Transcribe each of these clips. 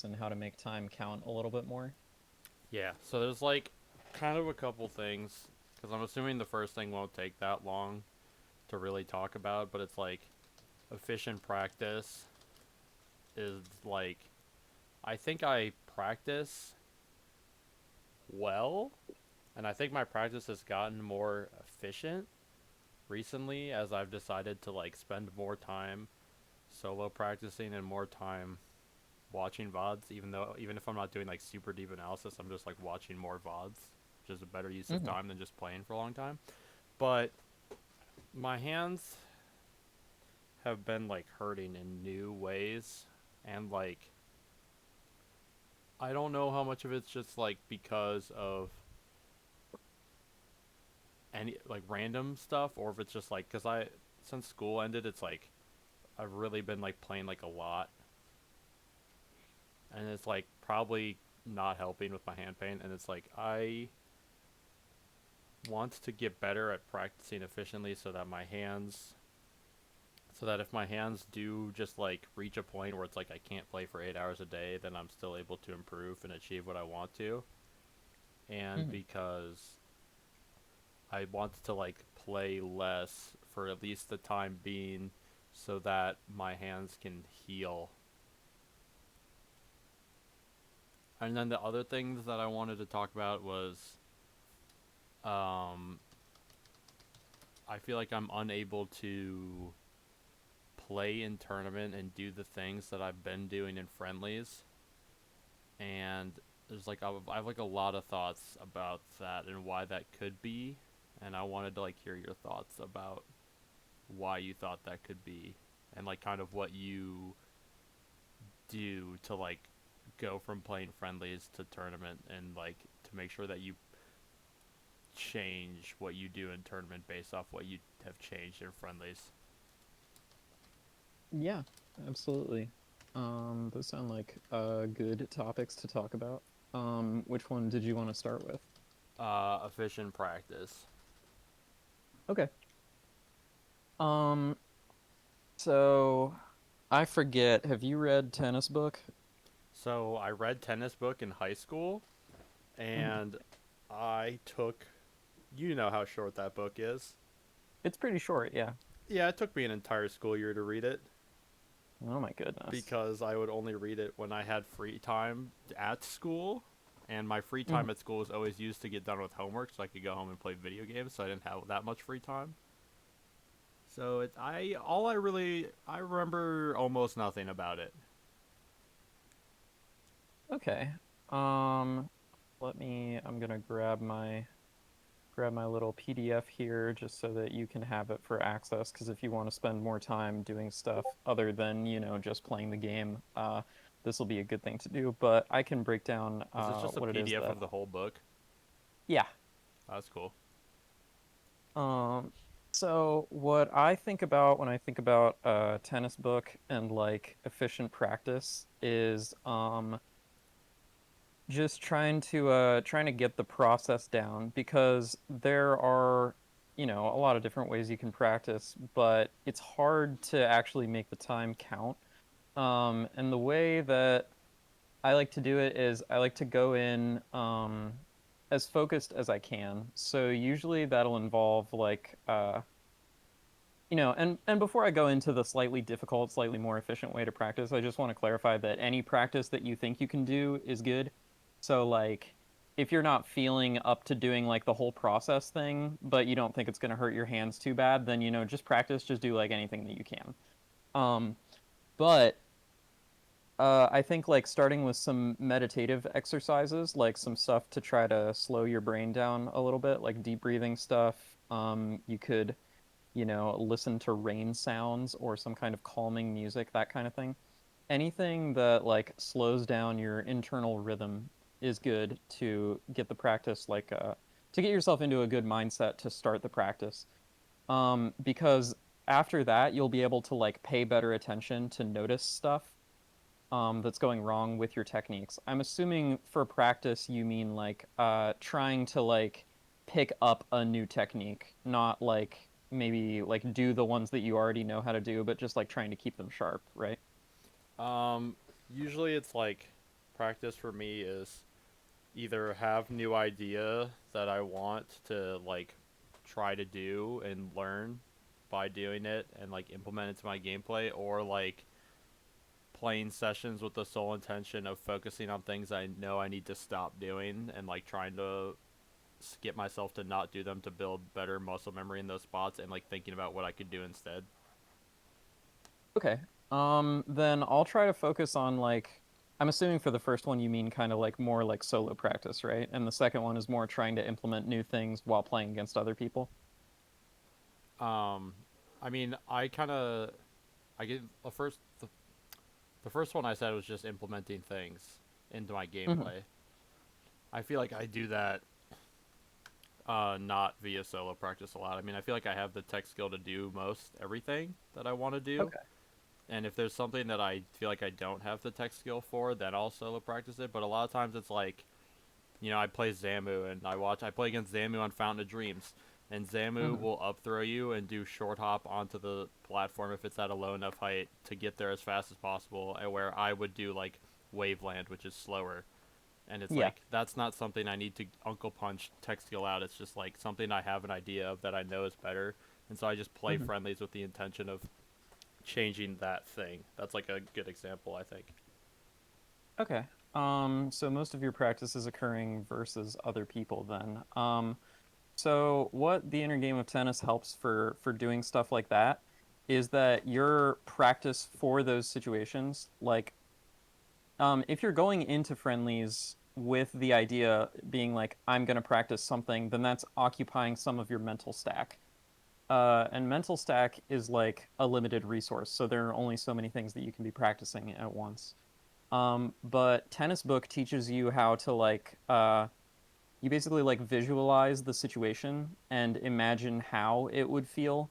and how to make time count a little bit more. Yeah, so there's like kind of a couple things because I'm assuming the first thing won't take that long to really talk about, but it's like efficient practice is like I think I practice well, and I think my practice has gotten more efficient recently as I've decided to like spend more time solo practicing and more time watching VODs, even if I'm not doing like super deep analysis, I'm just like watching more VODs, which is a better use of Hmm. time than just playing for a long time. But my hands have been like hurting in new ways, and like I don't know how much of it's just like because of any like random stuff, or if it's just like because I since school ended, it's like I've really been like playing like a lot, and it's like probably not helping with my hand pain, and it's like I want to get better at practicing efficiently so that if my hands do just like reach a point where it's like I can't play for 8 hours a day, then I'm still able to improve and achieve what I want to. And Hmm. because I want to like play less for at least the time being so that my hands can heal. And then the other things that I wanted to talk about was um I feel like I'm unable to play in tournament and do the things that I've been doing in friendlies, and there's like I have like a lot of thoughts about that and why that could be, and I wanted to like hear your thoughts about why you thought that could be, and like kind of what you do to like go from playing friendlies to tournament, and like to make sure that you change what you do in tournament based off what you have changed in friendlies. Yeah, absolutely. Those sound like good topics to talk about. Which one did you want to start with? Efficient practice. Okay. Um, so I forget, have you read Tennis Book? So I read tennis book in high school, Mhm. and I took, you know how short that book is. It's pretty short, yeah. Yeah, it took me an entire school year to read it Oh my goodness. because I would only read it when I had free time at school, and my free Mhm. time at school was always used to get done with homework so I could go home and play video games, so I didn't have that much free time. So it I all I really I remember almost nothing about it. Okay. Um, I'm gonna grab my little PDF here just so that you can have it for access. Because if you want to spend more time doing stuff other than, just playing the game, this will be a good thing to do. But I can break down Is this just a what it is PDF that, of the whole book? yeah. That's cool. Um, so what I think about when I think about tennis book and like efficient practice is just trying to get the process down because there are a lot of different ways you can practice, but it's hard to actually make the time count. And the way that I like to do it is I like to go in as focused as I can. So usually that'll involve like and before I go into the slightly difficult, slightly more efficient way to practice, I just want to clarify that any practice that you think you can do is good. So like if you're not feeling up to doing like the whole process thing, but you don't think it's going to hurt your hands too bad, then just practice, just do like anything that you can. Um but I think like starting with some meditative exercises, like some stuff to try to slow your brain down a little bit, like deep breathing stuff. You could listen to rain sounds or some kind of calming music, that kind of thing. Anything that like slows down your internal rhythm is good to get the practice to get yourself into a good mindset to start the practice. Because after that you'll be able to like pay better attention to notice stuff that's going wrong with your techniques. I'm assuming for practice you mean like trying to like pick up a new technique, not like maybe like do the ones that you already know how to do, but just like trying to keep them sharp, right? Um, Usually it's like practice for me is either have new idea that I want to like try to do and learn by doing it and like implement it to my gameplay, or like playing sessions with the sole intention of focusing on things I know I need to stop doing and like trying to get myself to not do them to build better muscle memory in those spots and like thinking about what I could do instead. Okay. Then I'll try to focus on like I'm assuming for the first one you mean kind of like more like solo practice, right? And the second one is more trying to implement new things while playing against other people. Um, I mean, I get the first one I said was just implementing things into my Hmm. gameplay. I feel like I do that not via solo practice a lot. I mean, I feel like I have the tech skill to do most everything that I want to do. Okay. And if there's something that I feel like I don't have the tech skill for, then I'll solo practice it. But a lot of times it's like, I play Zamu and I play against Zamu on Fountain of Dreams. And Zamu Hmm. will up throw you and do short hop onto the platform if it's at a low enough height to get there as fast as possible. And where I would do like Waveland, which is slower. And it's Yeah. like that's not something I need to Uncle Punch tech skill out. It's just like something I have an idea of that I know is better. And so I just play Hmm. friendlies with the intention of changing that thing. That's like a good example, I think. Okay. So most of your practice is occurring versus other people then. So what the inner game of tennis helps for doing stuff like that is that your practice for those situations, like if you're going into friendlies with the idea being like, I'm going to practice something, then that's occupying some of your mental stack. And mental stack is like a limited resource, so there are only so many things that you can be practicing at once. But Tennis Book teaches you how to like you basically like visualize the situation and imagine how it would feel.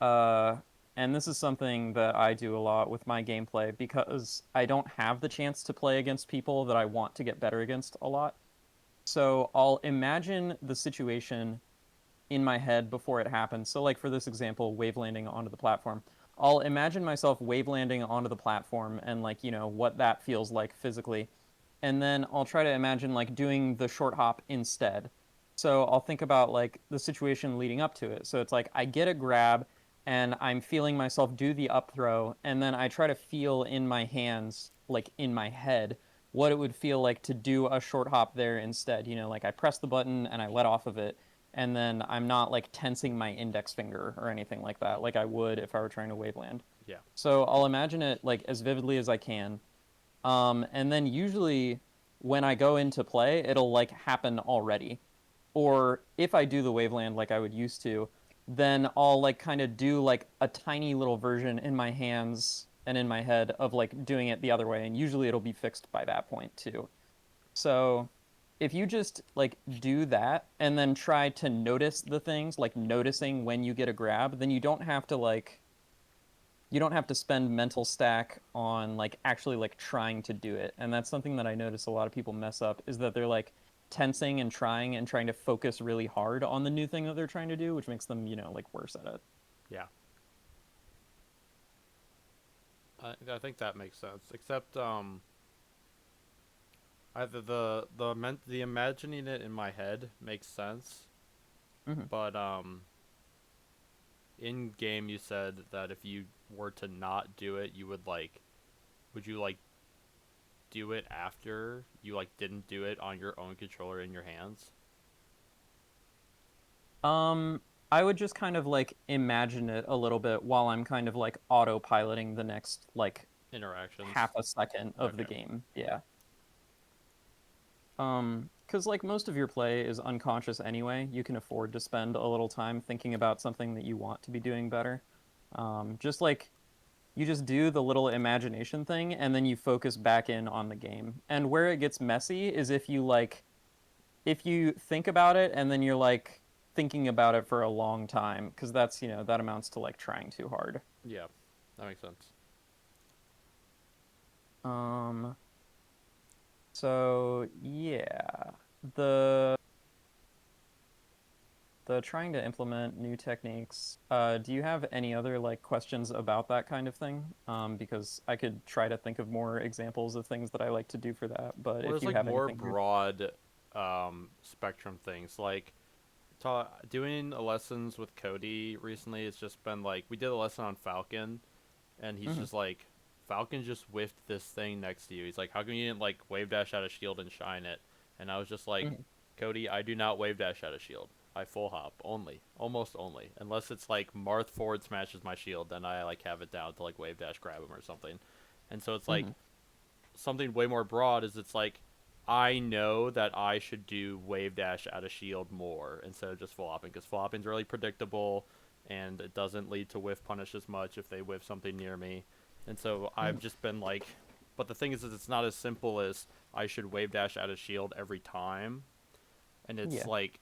Uh, and this is something that I do a lot with my gameplay because I don't have the chance to play against people that I want to get better against a lot. So I'll imagine the situation in my head before it happens. So, like for this example, wave landing onto the platform, I'll imagine myself wave landing onto the platform and like, what that feels like physically. And then I'll try to imagine like doing the short hop instead. So I'll think about like the situation leading up to it. So it's like I get a grab and I'm feeling myself do the up throw, and then I try to feel in my hands, like in my head, what it would feel like to do a short hop there instead. Like I press the button and I let off of it, and then I'm not like tensing my index finger or anything like that, like I would if I were trying to waveland. Yeah. So I'll imagine it like as vividly as I can. And then usually when I go into play, it'll like happen already. Or if I do the waveland like I would used to, then I'll like kind of do like a tiny little version in my hands and in my head of like doing it the other way. And usually it'll be fixed by that point too. So if you just like do that and then try to notice the things, like noticing when you get a grab, then you don't have to spend mental stack on like actually like trying to do it. And that's something that I notice a lot of people mess up is that they're like tensing and trying to focus really hard on the new thing that they're trying to do, which makes them, like worse at it. Yeah. I think that makes sense. Except either the imagining it in my head makes sense, Hmm. but in game you said that if you were to not do it, you would you like do it after you like didn't do it on your own controller in your hands? Um, I would just kind of like imagine it a little bit while I'm kind of like autopiloting the next like half Interactions. a second of the Okay. game. Yeah. Because like most of your play is unconscious anyway, you can afford to spend a little time thinking about something that you want to be doing better. Just like you just do the little imagination thing and then you focus back in on the game. And where it gets messy is if you think about it and then you're like thinking about it for a long time, because that amounts to like trying too hard. Yeah, that makes sense. Um, so yeah. The the trying to implement new techniques. Do you have any other like questions about that kind of thing? Because I could try to think of more examples of things that I like to do for that. But Well, if there's you like have more anything, broad spectrum things. Like doing lessons with Cody recently, it's just been like we did a lesson on Falcon, and he's hmm just like, Falcon just whiffed this thing next to you. He's like, how come you didn't like wave dash out a shield and shine it? And I was just like, hmm Cody, I do not wave dash out a shield. I full hop only, almost only, unless it's like Marth forward smashes my shield, then I like have it down to like wave dash grab him or something. And so it's like hmm something way more broad is it's like I know that I should do wave dash out of shield more instead of just full hopping because full hopping is really predictable and it doesn't lead to whiff punish as much if they whiff something near me. And so I've hmm just been like, but the thing is it's not as simple as I should wave dash out of shield every time. And it's Yeah. like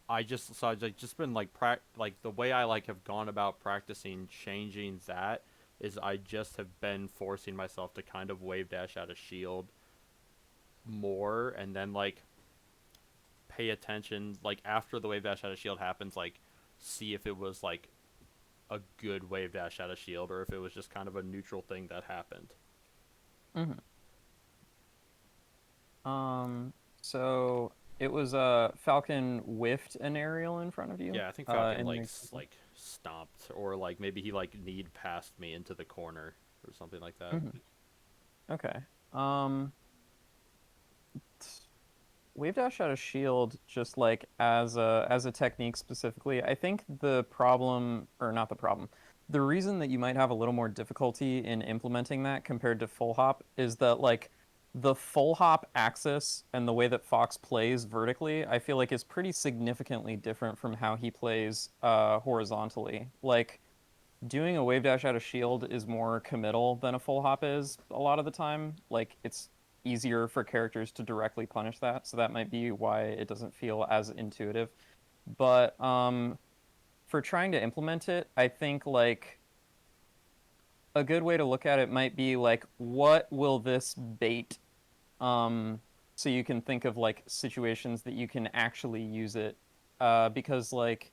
I've like just been like like the way I like have gone about practicing changing that is I just have been forcing myself to kind of wave dash out of shield more and then like pay attention like after the wave dash out of shield happens like see if it was like a good wave dash out of shield or if it was just kind of a neutral thing that happened. hmm So it was Falcon whiffed an aerial in front of you. Yeah, I think Falcon In the like example. stomped or like maybe he like need passed me into the corner or something like that. hmm Okay. Um, Wave dash out of shield, just like as a technique specifically, I think the problem, or not the problem, the reason that you might have a little more difficulty in implementing that compared to full hop is that like the full hop axis and the way that Fox plays vertically, I feel like is pretty significantly different from how he plays horizontally. Like doing a wave dash out of shield is more committal than a full hop is a lot of the time. Like it's easier for characters to directly punish that, so that might be why it doesn't feel as intuitive. But for trying to implement it, I think like a good way to look at it might be like what will this bait um so you can think of like situations that you can actually use it because like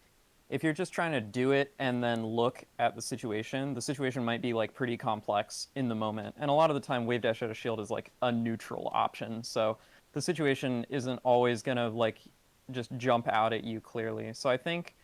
if you're just trying to do it and then look at the situation might be like pretty complex in the moment, and a lot of the time wave dash out of shield is like a neutral option, so the situation isn't always gonna like just jump out at you clearly. So I think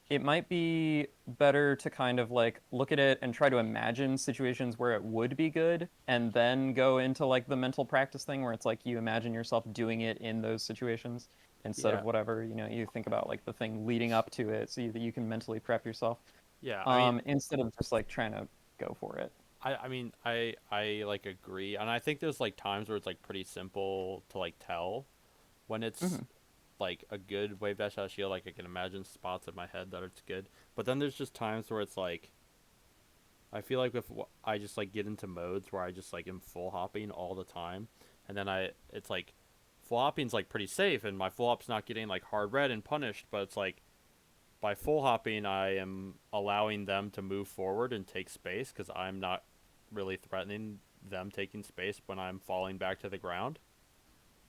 it might be better to kind of like look at it and try to imagine situations where it would be good and then go into like the mental practice thing where it's like you imagine yourself doing it in those situations instead Yeah. of whatever, you think about like the thing leading up to it so that you can mentally prep yourself Yeah, I mean instead of just like trying to go for it. I mean I like agree and I think there's like times where it's like pretty simple to like tell when it's hmm like a good wave dash out of shield like I can imagine spots in my head that it's good. But then there's just times where it's like I feel like if I just like get into modes where I just like am full hopping all the time and then I it's like full hopping's like pretty safe and my full hop's not getting like hard red and punished, but it's like by full hopping, I am allowing them to move forward and take space because I'm not really threatening them taking space when I'm falling back to the ground.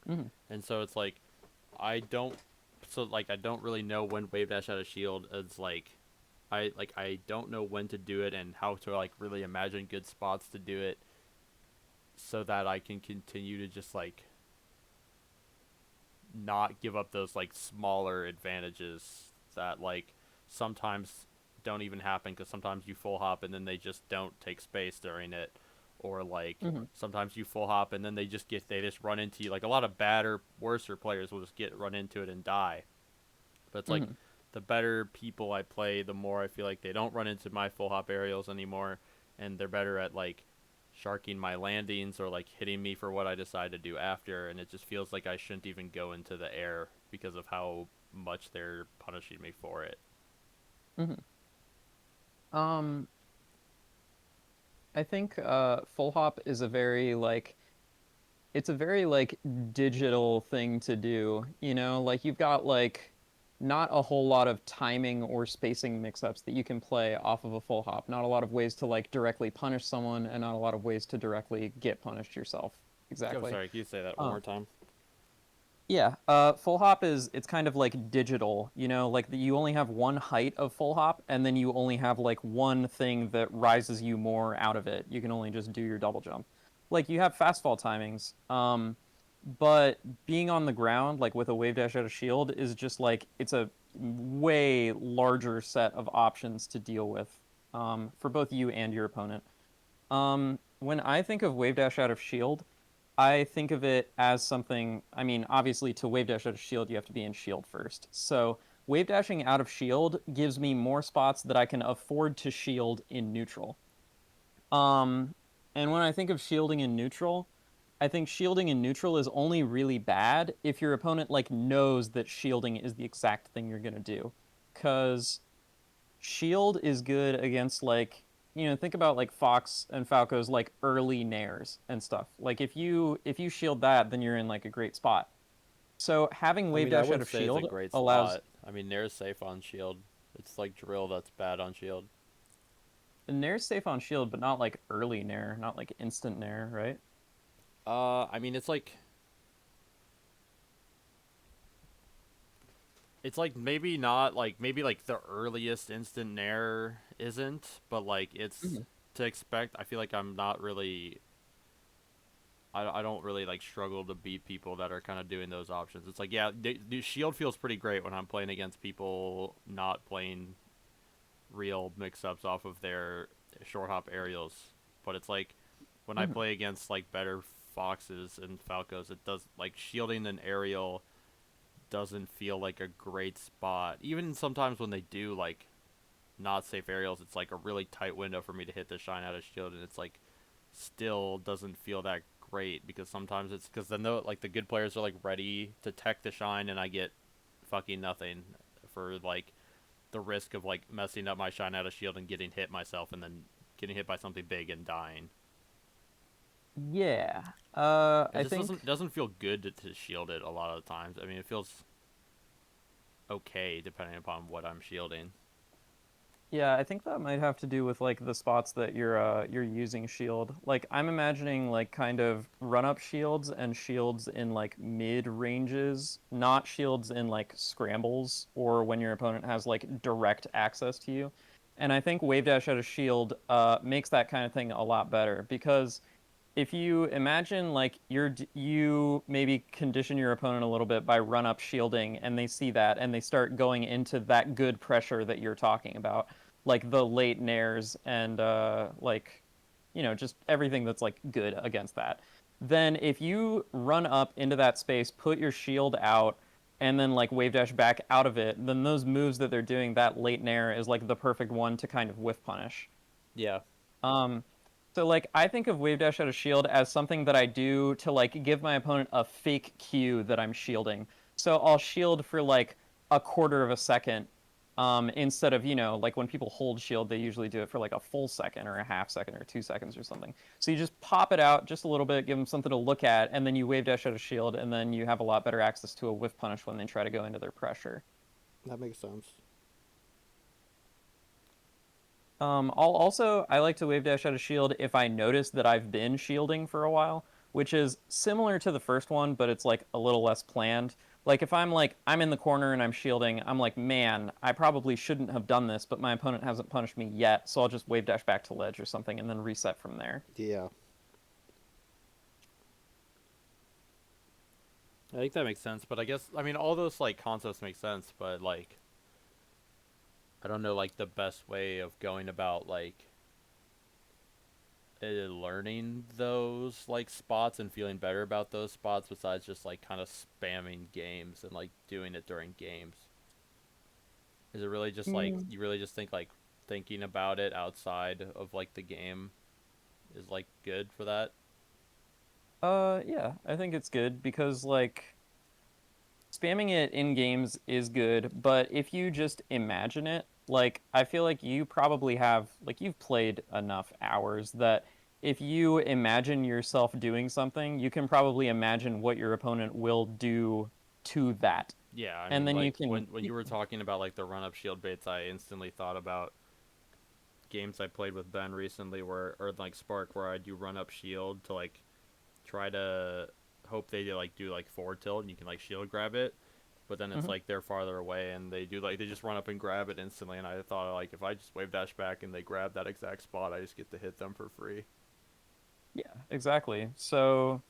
hmm And so it's like I don't, so like I don't really know when wave dash out of shield is like I don't know when to do it and how to like really imagine good spots to do it so that I can continue to just like not give up those like smaller advantages that like sometimes don't even happen because sometimes you full hop and then they just don't take space during it or like hmm sometimes you full hop and then they just run into you like a lot of badder worser players will just get run into it and die, but it's like hmm the better people I play the more I feel like they don't run into my full hop aerials anymore and they're better at like sharking my landings or like hitting me for what I decide to do after, and it just feels like I shouldn't even go into the air because of how much they're punishing me for it. hmm um I think full hop is a very like it's a very like digital thing to do, like you've got like not a whole lot of timing or spacing mix-ups that you can play off of a full hop. Not a lot of ways to like directly punish someone and not a lot of ways to directly get punished yourself. I'm Exactly. sorry, can you say that one Uh, more time? Yeah, full hop is it's kind of like digital, you know, like you only have one height of full hop, and then you only have like one thing that rises you more out of it. You can only just do your double jump. Like you have fast fall timings, but being on the ground, like with a wave dash out of shield, is just like it's a way larger set of options to deal with, for both you and your opponent. When I think of wave dash out of shield, I think of it as something. I mean, obviously, to wave dash out of shield, you have to be in shield first. So, wave dashing out of shield gives me more spots that I can afford to shield in neutral. Um, and when I think of shielding in neutral, I think shielding in neutral is only really bad if your opponent like knows that shielding is the exact thing you're gonna do. Because shield is good against like think about like Fox and Falco's like early nairs and stuff. Like if you shield that, then you're in like a great spot. So having I wave mean, I dash out wouldn't of say it's a shield great allows spot. I mean, Nair's safe on shield. It's like drill that's bad on shield. nair's safe on shield, but not like early nair, not like instant nair, right? I mean, it's like maybe not like maybe like the earliest instant nair isn't, but like it's Mhm. to expect. I feel like I'm not really. I don't really like struggle to beat people that are kind of doing those options. It's like yeah, shield feels pretty great when I'm playing against people not playing real mix-ups off of their short hop aerials, but it's like when I Mhm. play against like better foxes and falcos, it does like shielding an aerial doesn't feel like a great spot. Even sometimes when they do like not safe aerials, it's like a really tight window for me to hit the shine out of shield, and it's like still doesn't feel that great because sometimes it's because then like the good players are like ready to tech the shine, and I get fucking nothing for like the risk of like messing up my shine out of shield and getting hit myself, and then getting hit by something big and dying. Yeah. It I just think doesn't feel good to shield it a lot of the times. I mean, it feels okay depending upon what I'm shielding. Yeah, I think that might have to do with like the spots that you're using shield. Like I'm imagining like kind of run up shields and shields in like mid ranges, not shields in like scrambles or when your opponent has like direct access to you. And I think wave dash out of shield makes that kind of thing a lot better because if you imagine like you maybe condition your opponent a little bit by run up shielding and they see that and they start going into that good pressure that you're talking about, like the late nairs and like just everything that's like good against that, then if you run up into that space, put your shield out, and then like wave dash back out of it, then those moves that they're doing, that late nair is like the perfect one to kind of whiff punish. Yeah, um, so like I think of wave dash out of shield as something that I do to like give my opponent a fake cue that I'm shielding. So I'll shield for like a quarter of a second, instead of like when people hold shield, they usually do it for like a full second or a half second or 2 seconds or something. So you just pop it out just a little bit, give them something to look at, and then you wave dash out of shield, and then you have a lot better access to a whiff punish when they try to go into their pressure. that makes sense. I like to wave dash out of shield if I notice that I've been shielding for a while, which is similar to the first one, but it's like a little less planned. Like if I'm in the corner and I'm shielding, I'm like, man, I probably shouldn't have done this, but my opponent hasn't punished me yet, so I'll just wave dash back to ledge or something and then reset from there. Yeah, I think that makes sense. But I guess I mean all those like concepts make sense, but like I don't know like the best way of going about like learning those like spots and feeling better about those spots besides just like kind of spamming games and like doing it during games. Is it really just like Mm. you really just think like thinking about it outside of like the game is like good for that? Yeah, I think it's good because like spamming it in games is good, but if you just imagine it, like I feel like you probably have like you've played enough hours that if you imagine yourself doing something, you can probably imagine what your opponent will do to that. Yeah, I And mean then like when you were talking about like the run up shield baits, I instantly thought about games I played with Ben recently where or like Spark where I do run up shield to like try to hope they like do like forward tilt and you can like shield grab it. But then it's Hmm. like they're farther away and they just run up and grab it instantly. And I thought like if I just wave dash back and they grab that exact spot, I just get to hit them for free. Yeah, exactly. So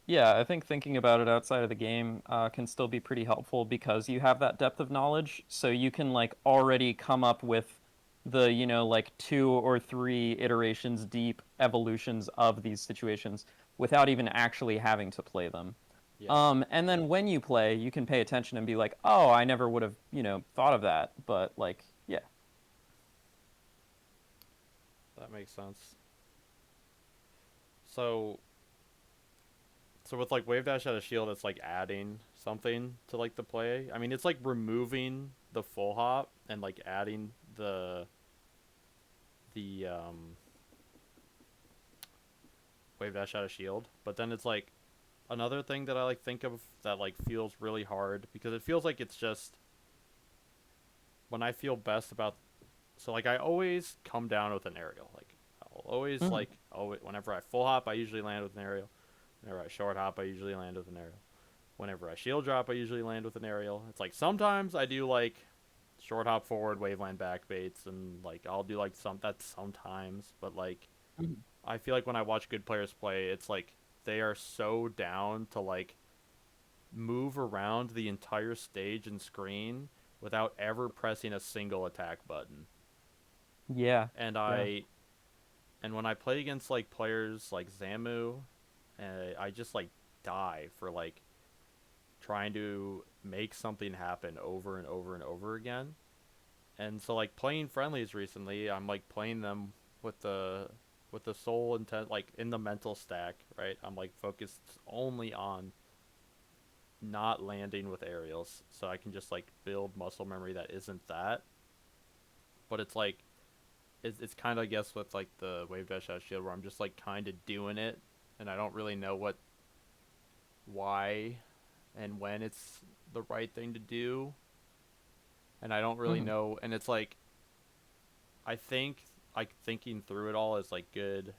yeah, I think thinking about it outside of the game can still be pretty helpful because you have that depth of knowledge. So you can like already come up with the, like 2 or 3 iterations deep evolutions of these situations without even actually having to play them. Yeah, And then when you play, you can pay attention and be like, oh, I never would have, thought of that. But like, yeah. that makes sense. So so with like wave dash out of shield, it's like adding something to like the play. I mean, it's like removing the full hop and like adding the wave dash out of shield. But then it's like another thing that I like think of that like feels really hard because it feels like it's just when I feel best about. So like I always come down with an aerial. Like I'll always Mhm. like always, whenever I full hop, I usually land with an aerial. Whenever I short hop, I usually land with an aerial. Whenever I shield drop, I usually land with an aerial. It's like sometimes I do like short hop forward, wave land back baits, and like I'll do like some that's sometimes, but like Mhm. I feel like when I watch good players play, it's like they are so down to like move around the entire stage and screen without ever pressing a single attack button. Yeah. And Yeah. when I play against like players like Zamu, I just like die for like trying to make something happen over and over and over again. And so like playing friendlies recently, I'm like playing them with the soul intent like in the mental stack, right? I'm like focused only on not landing with aerials so I can just like build muscle memory that isn't that. But it's like it's kind of I guess with like the wave dash out shield where I'm just like kind of doing it and I don't really know why and when it's the right thing to do and I don't really Mhm. know and it's like I think like thinking through it all is like good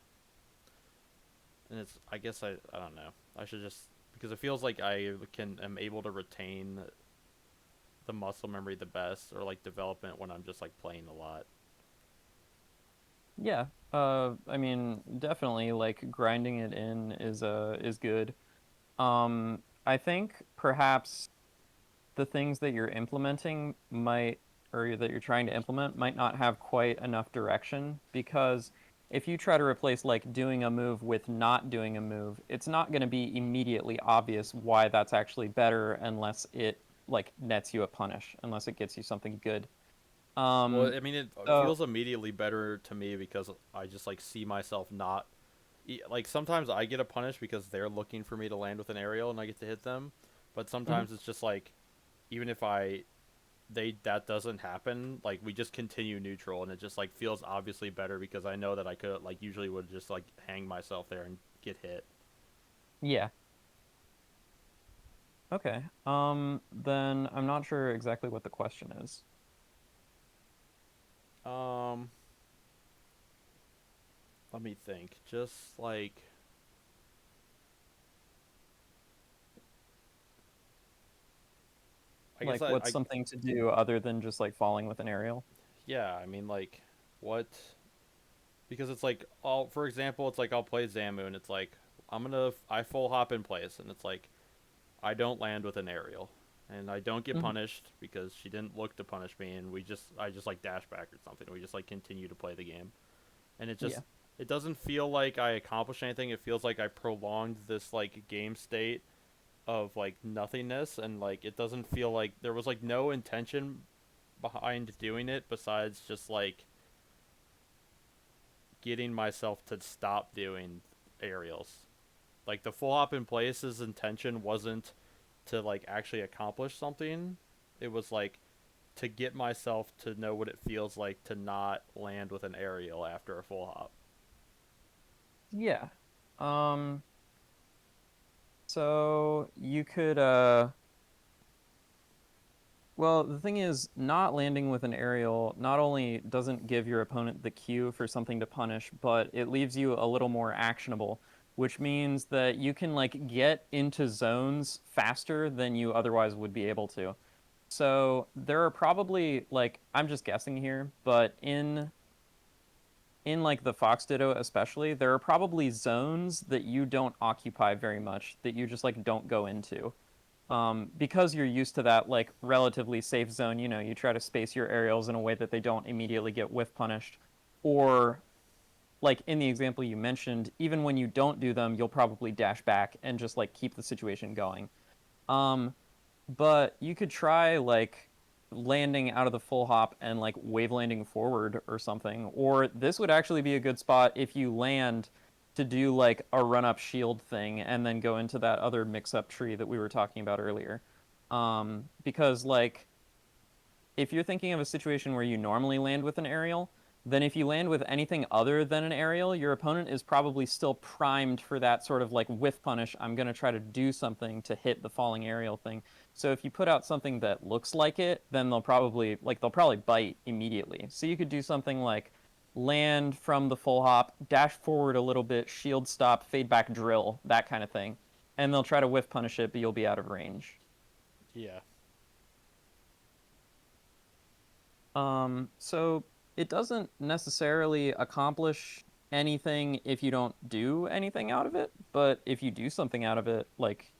and it's I guess I don't know. I should just because it feels like I can am able to retain the muscle memory the best or like development when I'm just like playing a lot. Yeah. I mean, definitely like grinding it in is good. I think perhaps the things that you're implementing might or that you're trying to implement might not have quite enough direction because if you try to replace like doing a move with not doing a move, it's not going to be immediately obvious why that's actually better unless it like nets you a punish, unless it gets you something good. Well, Um, I mean it so feels immediately better to me because I just like see myself not like sometimes I get a punish because they're looking for me to land with an aerial and I get to hit them, but mhm. sometimes it's just like even if I they that doesn't happen, like we just continue neutral and it just like feels obviously better because I know that I could like usually would just like hang myself there and get hit. Yeah. Okay. Then I'm not sure exactly what the question is. Um, let me think. Just like I guess Like, what's I something to do other than just like falling with an aerial? yeah, I mean like what because it's like all for example, it's like I'll play Zamu and it's like I full hop in place and it's like I don't land with an aerial and I don't get Mhm. punished because she didn't look to punish me and I just like dash back or something. We just like continue to play the game. And Yeah. it doesn't feel like I accomplished anything. It feels like I prolonged this like game state of like nothingness and like it doesn't feel like there was like no intention behind doing it besides just like getting myself to stop doing aerials. Like the full hop in place's intention wasn't to like actually accomplish something. It was like to get myself to know what it feels like to not land with an aerial after a full hop. Yeah. Um, so you could well, the thing is not landing with an aerial not only doesn't give your opponent the cue for something to punish, but it leaves you a little more actionable. which means that you can like get into zones faster than you otherwise would be able to. So there are probably like I'm just guessing here, but in like the Fox Ditto especially, there are probably zones that you don't occupy very much that you just like don't go into. Because you're used to that like relatively safe zone, you try to space your aerials in a way that they don't immediately get whiff punished. Or like in the example you mentioned, even when you don't do them, you'll probably dash back and just like keep the situation going. Um, but you could try like landing out of the full hop and like wave landing forward or something. Or this would actually be a good spot if you land to do like a run up shield thing and then go into that other mix up tree that we were talking about earlier. Because like if you're thinking of a situation where you normally land with an aerial, then if you land with anything other than an aerial, your opponent is probably still primed for that sort of like whiff punish. I'm going to try to do something to hit the falling aerial thing. So if you put out something that looks like it, then they'll probably bite immediately. So you could do something like land from the full hop, dash forward a little bit, shield stop, fade back drill, that kind of thing. And they'll try to whiff punish it, but you'll be out of range. Yeah. So it doesn't necessarily accomplish anything if you don't do anything out of it, but if you do something out of it, like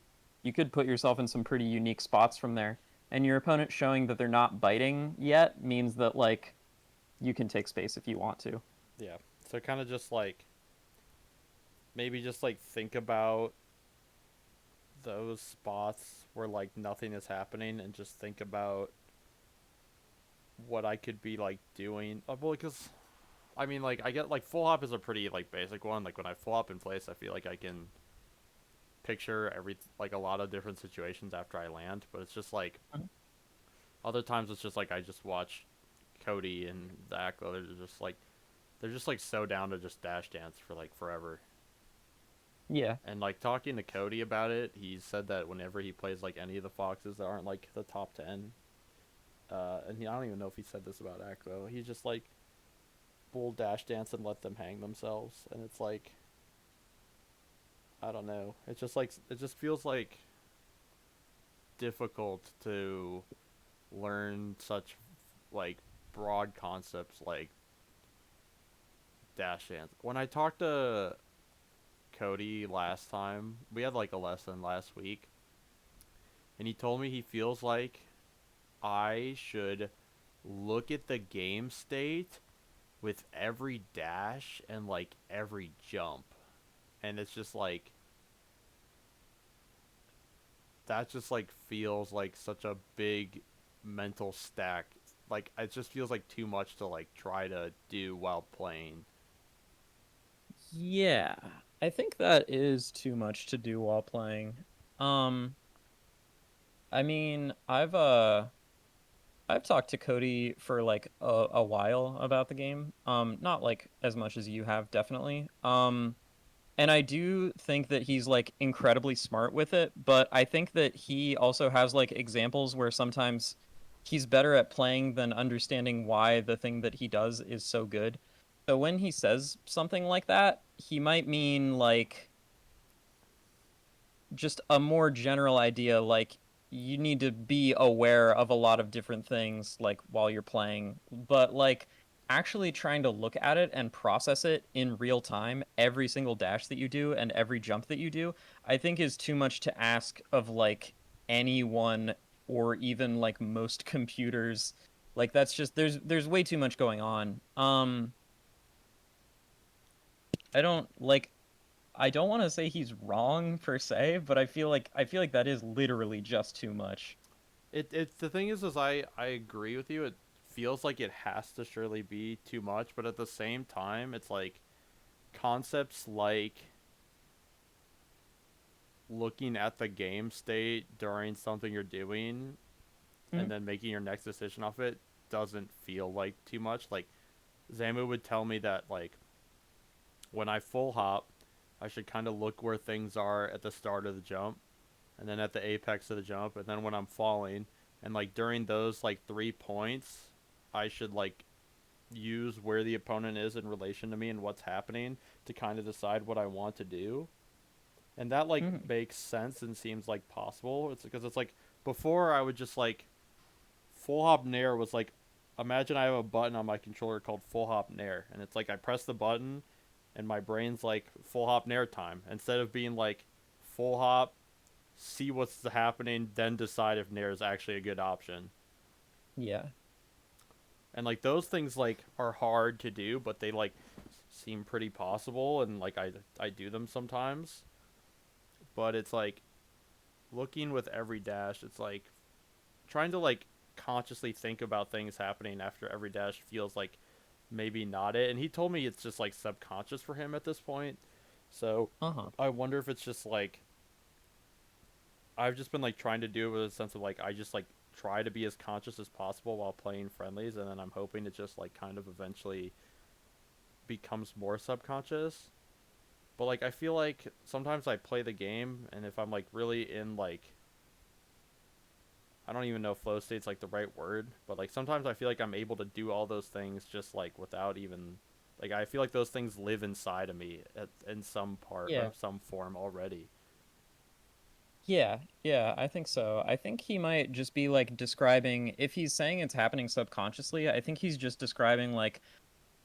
you could put yourself in some pretty unique spots from there. And your opponent showing that they're not biting yet means that like you can take space if you want to. Yeah. So kind of just like maybe just like think about those spots where like nothing is happening and just think about what I could be like doing. Well, because I mean, like I get like full hop is a pretty like basic one. Like when I full hop in place, I feel like I can picture every like a lot of different situations after I land. But it's just like other times it's just like I just watch Cody and Zach. They're just like so down to just dash dance for like forever. Yeah. And like talking to Cody about it, he said that whenever he plays like any of the foxes that aren't like the top 10, I don't even know if he said this about Akko. He just like bull dash dance and let them hang themselves, and it's like I don't know. It just feels like difficult to learn such like broad concepts like dash dance. When I talked to Cody last time, we had like a lesson last week, and he told me he feels like I should look at the game state with every dash and like every jump. And it's just like that just like feels like such a big mental stack. Like it just feels like too much to like try to do while playing. Yeah. I think that is too much to do while playing. Um, I mean, I've talked to Cody for like a while about the game. Not like as much as you have, definitely. And I do think that he's like incredibly smart with it, but I think that he also has like examples where sometimes he's better at playing than understanding why the thing that he does is so good. So when he says something like that, he might mean like just a more general idea like you need to be aware of a lot of different things like while you're playing, but like actually trying to look at it and process it in real time, every single dash that you do and every jump that you do, I think is too much to ask of like anyone or even like most computers. Like that's just there's way too much going on. I don't like I don't want to say he's wrong per se, but I feel like that is literally just too much. It the thing is I agree with you. It feels like it has to surely be too much, but at the same time, it's like concepts like looking at the game state during something you're doing and Mhm. then making your next decision off it doesn't feel like too much. Like Zamu would tell me that like when I full hop, I should kind of look where things are at the start of the jump and then at the apex of the jump and then when I'm falling and like during those like 3 points, I should like use where the opponent is in relation to me and what's happening to kind of decide what I want to do. and that like Hmm. makes sense and seems like possible. It's because it's like before I would just like full hop nair was like, imagine I have a button on my controller called full hop nair, and it's like I press the button, and my brain's like full hop nair time instead of being like full hop, see what's happening, then decide if nair is actually a good option. Yeah. And like those things like are hard to do, but they like seem pretty possible, and like I do them sometimes. But it's like looking with every dash, it's like trying to like consciously think about things happening after every dash feels like maybe not it. And he told me it's just like subconscious for him at this point. So Uh-huh. I wonder if it's just like I've just been like trying to do it with a sense of like I just like try to be as conscious as possible while playing friendlies, and then I'm hoping it just like kind of eventually becomes more subconscious. But like I feel like sometimes I play the game, and if I'm like really in like, I don't even know if flow state's like the right word, but like sometimes I feel like I'm able to do all those things just like without even, like I feel like those things live inside of me in some part or Yeah. some form already. Yeah, yeah, I think so. I think he might just be like describing, if he's saying it's happening subconsciously, I think he's just describing like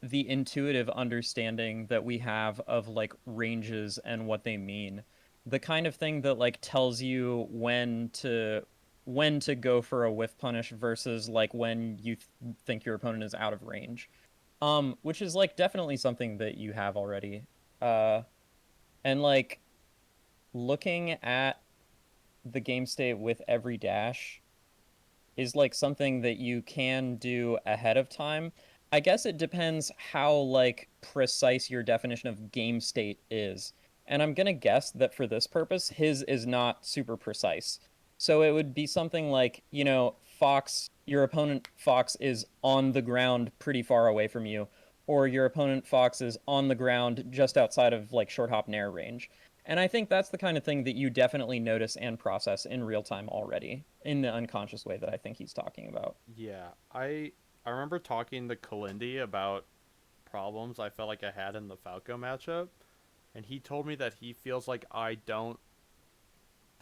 the intuitive understanding that we have of like ranges and what they mean. The kind of thing that like tells you when to go for a whiff punish versus like when you think your opponent is out of range. Which is like definitely something that you have already. Uh, and like looking at the game state with every dash is like something that you can do ahead of time. I guess it depends how like precise your definition of game state is. And I'm gonna guess that for this purpose, his is not super precise. So it would be something like, Fox, your opponent Fox is on the ground pretty far away from you, or your opponent Fox is on the ground just outside of like short hop nair range. And I think that's the kind of thing that you definitely notice and process in real time already in the unconscious way that I think he's talking about. Yeah, I remember talking to Kalindi about problems I felt like I had in the Falco matchup, and he told me that he feels like I don't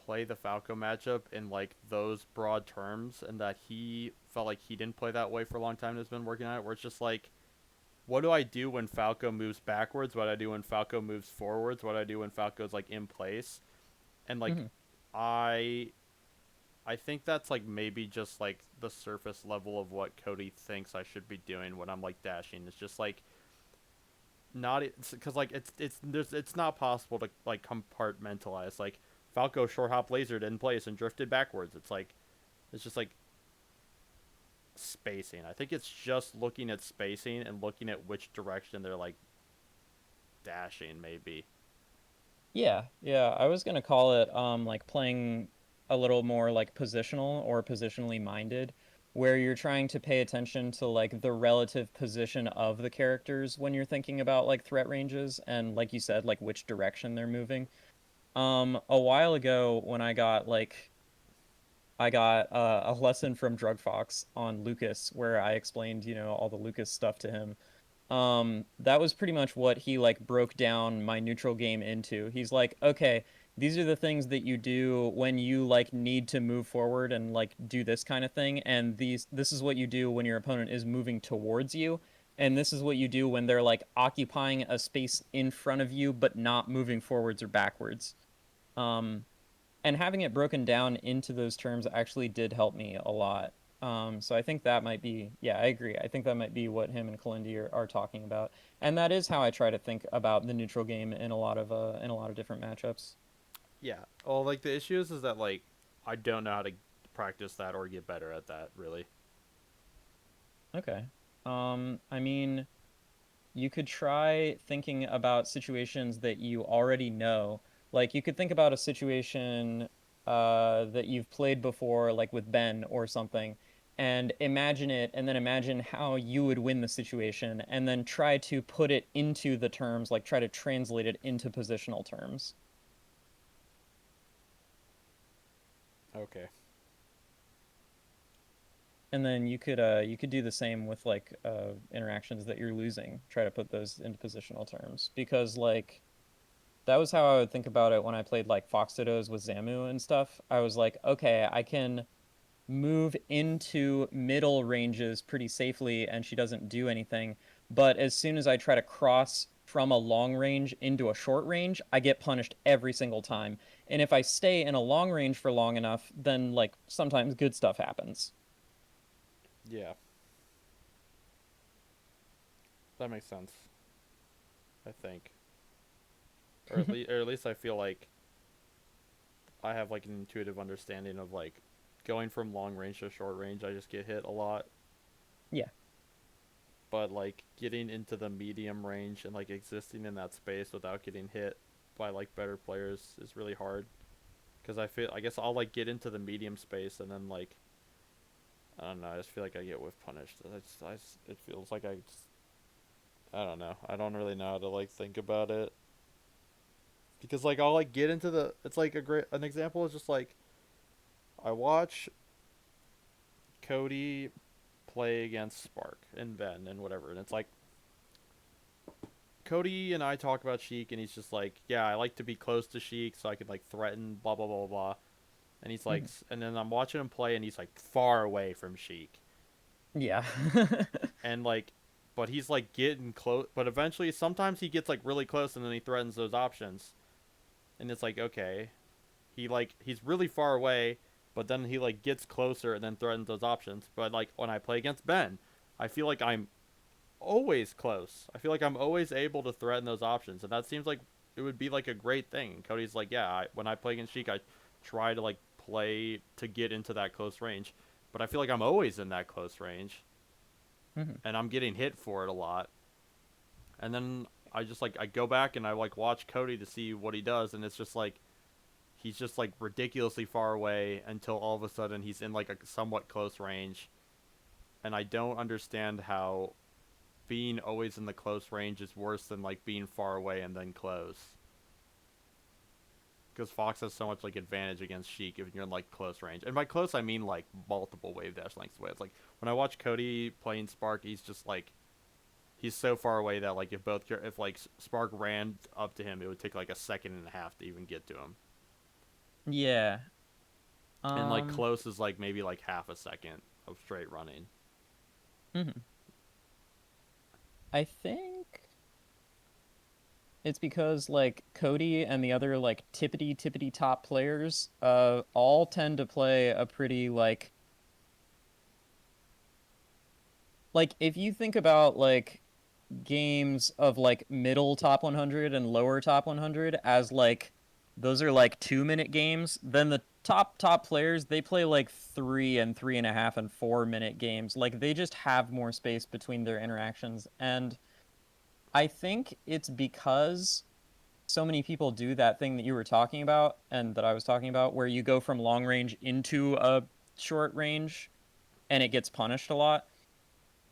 play the Falco matchup in like those broad terms, and that he felt like he didn't play that way for a long time and has been working on it, where it's just like, what do I do when Falco moves backwards? What do I do when Falco moves forwards? What do I do when Falco's like in place? And like Hmm. I I think that's like maybe just like the surface level of what Cody thinks I should be doing when I'm like dashing. It's just like not because like it's not possible to like compartmentalize like Falco short hop lasered in place and drifted backwards. It's like it's just like spacing. I think it's just looking at spacing and looking at which direction they're like dashing maybe. Yeah, yeah. I was gonna call it like playing a little more like positional or positionally minded, where you're trying to pay attention to like the relative position of the characters when you're thinking about like threat ranges and like you said, like which direction they're moving. A while ago when I got a lesson from Drug Fox on Lucas where I explained, all the Lucas stuff to him. That was pretty much what he like broke down my neutral game into. He's like, okay, these are the things that you do when you like need to move forward and like do this kind of thing, and this is what you do when your opponent is moving towards you, and this is what you do when they're like occupying a space in front of you but not moving forwards or backwards. Um, and having it broken down into those terms actually did help me a lot. So I think that might be, yeah, I agree. I think that might be what him and Kalindi are talking about, and that is how I try to think about the neutral game in a lot of different matchups. Yeah. Well, like the issue is that like I don't know how to practice that or get better at that really. Okay. I mean, you could try thinking about situations that you already know. Like you could think about a situation that you've played before, like with Ben or something, and imagine it, and then imagine how you would win the situation, and then try to put it into the terms, like try to translate it into positional terms. Okay. And then you could do the same with like interactions that you're losing. Try to put those into positional terms because like That was how I would think about it when I played like Fox Dittos with Zamu and stuff. I was like, okay, I can move into middle ranges pretty safely and she doesn't do anything. But as soon as I try to cross from a long range into a short range, I get punished every single time. And if I stay in a long range for long enough, then like sometimes good stuff happens. Yeah, that makes sense. I think, or at least I feel like I have like an intuitive understanding of like going from long range to short range. I just get hit a lot, Yeah. but like getting into the medium range and like existing in that space without getting hit by like better players is really hard. Because I guess I'll like get into the medium space and then like I don't know. I just feel like I get whiff punished. It feels like I don't know. I don't really know how to like think about it because like I'll like get into the. It's like an example is just like I watch Cody play against Spark and Ben and whatever, and it's like Cody and I talk about Sheik, and he's just like, yeah, I like to be close to Sheik so I could like threaten blah blah blah blah. And he's like, Mhm. and then I'm watching him play, and he's like far away from Sheik, Yeah. and like, but he's like getting close. But eventually, sometimes he gets like really close, and then he threatens those options, and it's like, okay, he's really far away, but then he like gets closer and then threatens those options. But like when I play against Ben, I feel like I'm always close. I feel like I'm always able to threaten those options, and that seems like it would be like a great thing. And Cody's like, yeah, when I play against Sheik, I try to like play to get into that close range, but I feel like I'm always in that close range, Mhm. and I'm getting hit for it a lot. And then I go back and I like watch Cody to see what he does, and it's just like he's just like ridiculously far away until all of a sudden he's in like a somewhat close range, and I don't understand how being always in the close range is worse than like being far away and then close. Because Fox has so much like advantage against Sheik if you're in like close range, and by close I mean like multiple wave dash lengths away. It's like when I watch Cody playing Spark, he's just like he's so far away that like if like Spark ran up to him, it would take like a second and a half to even get to him, Yeah. and like Um, close is like maybe like half a second of straight running. mhm. I think it's because like Cody and the other like tippity top players all tend to play a pretty like if you think about like games of like middle top 100 and lower top 100 as like those are like 2 minute games, then the top players they play like 3 and 3.5 and 4 minute games. Like they just have more space between their interactions. And I think it's because so many people do that thing that you were talking about and that I was talking about, where you go from long range into a short range and it gets punished a lot.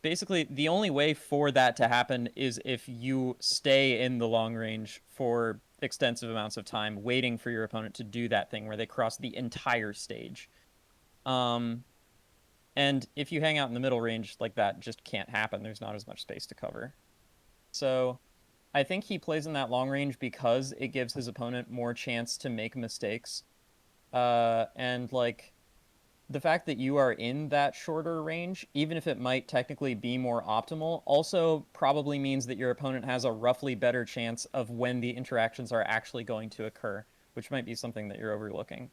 Basically, the only way for that to happen is if you stay in the long range for extensive amounts of time, waiting for your opponent to do that thing where they cross the entire stage. Um, and if you hang out in the middle range, like that just can't happen. There's not as much space to cover. So I think he plays in that long range because it gives his opponent more chance to make mistakes. And like the fact that you are in that shorter range, even if it might technically be more optimal, also probably means that your opponent has a roughly better chance of when the interactions are actually going to occur, which might be something that you're overlooking.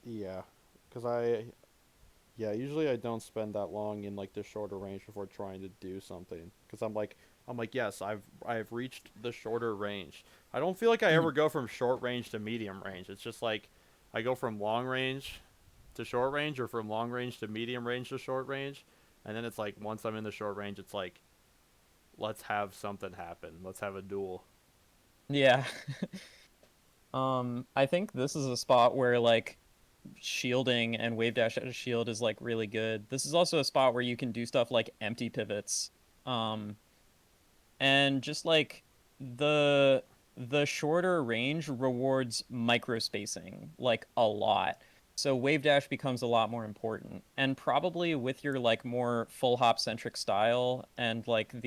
Yeah, because usually I don't spend that long in like the shorter range before trying to do something because I'm like yes, I've reached the shorter range. I don't feel like I ever Mhm. go from short range to medium range. It's just like I go from long range to short range or from long range to medium range to short range, and then it's like once I'm in the short range, it's like let's have something happen. Let's have a duel. Yeah. I think this is a spot where like shielding and wave dash at a shield is like really good. This is also a spot where you can do stuff like empty pivots. Um, and just like the the shorter range rewards micro spacing like a lot. So wave dash becomes a lot more important. And probably with your like more full hop centric style and like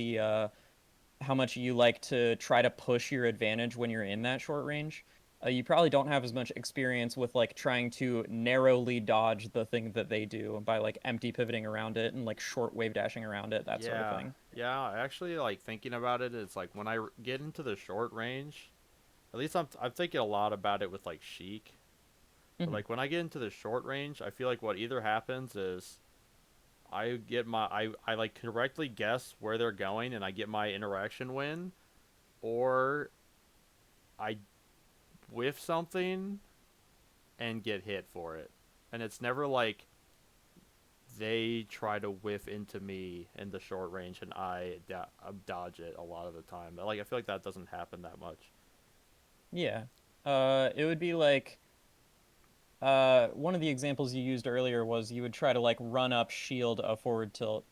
how much you like to try to push your advantage when you're in that short range. You probably don't have as much experience with like trying to narrowly dodge the thing that they do by like empty pivoting around it and like short wave dashing around it, that sort of Yeah, thing. yeah. Actually, like thinking about it, it's like when get into the short range. At least I'm thinking a lot about it with like Sheik. But Hmm. like when I get into the short range, I feel like what either happens is I like correctly guess where they're going and I get my interaction win, or I whiff something and get hit for it. And it's never like they try to whiff into me in the short range and dodge it a lot of the time. Like I feel like that doesn't happen that much. Yeah. It would be like one of the examples you used earlier was you would try to like run up, shield a forward tilt.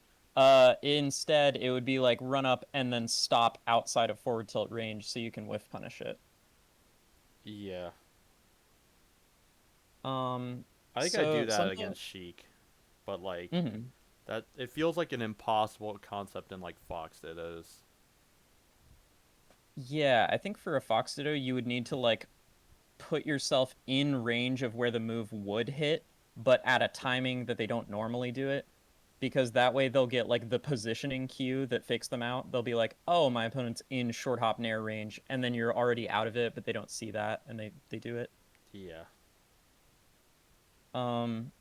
Instead, it would be like run up and then stop outside of forward tilt range so you can whiff punish it. Yeah, Um, I think I do so that something. against Sheik, but like Mhm. that it feels like an impossible concept in like Fox it is. Yeah, I think for a Fox Ditto, you would need to like put yourself in range of where the move would hit, but at a timing that they don't normally do it. Because that way they'll get like the positioning cue that fakes them out. They'll be like, "Oh, my opponent's in short hop nair range," and then you're already out of it, but they don't see that and they do it. Yeah.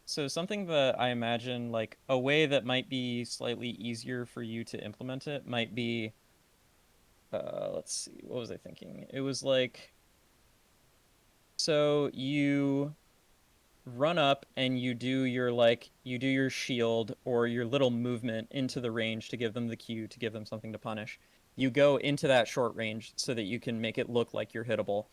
So something that I imagine like a way that might be slightly easier for you to implement it might be let's see, what was I thinking? It was like so you run up and you do your shield or your little movement into the range to give them the cue to give them something to punish. You go into that short range so that you can make it look like you're hittable.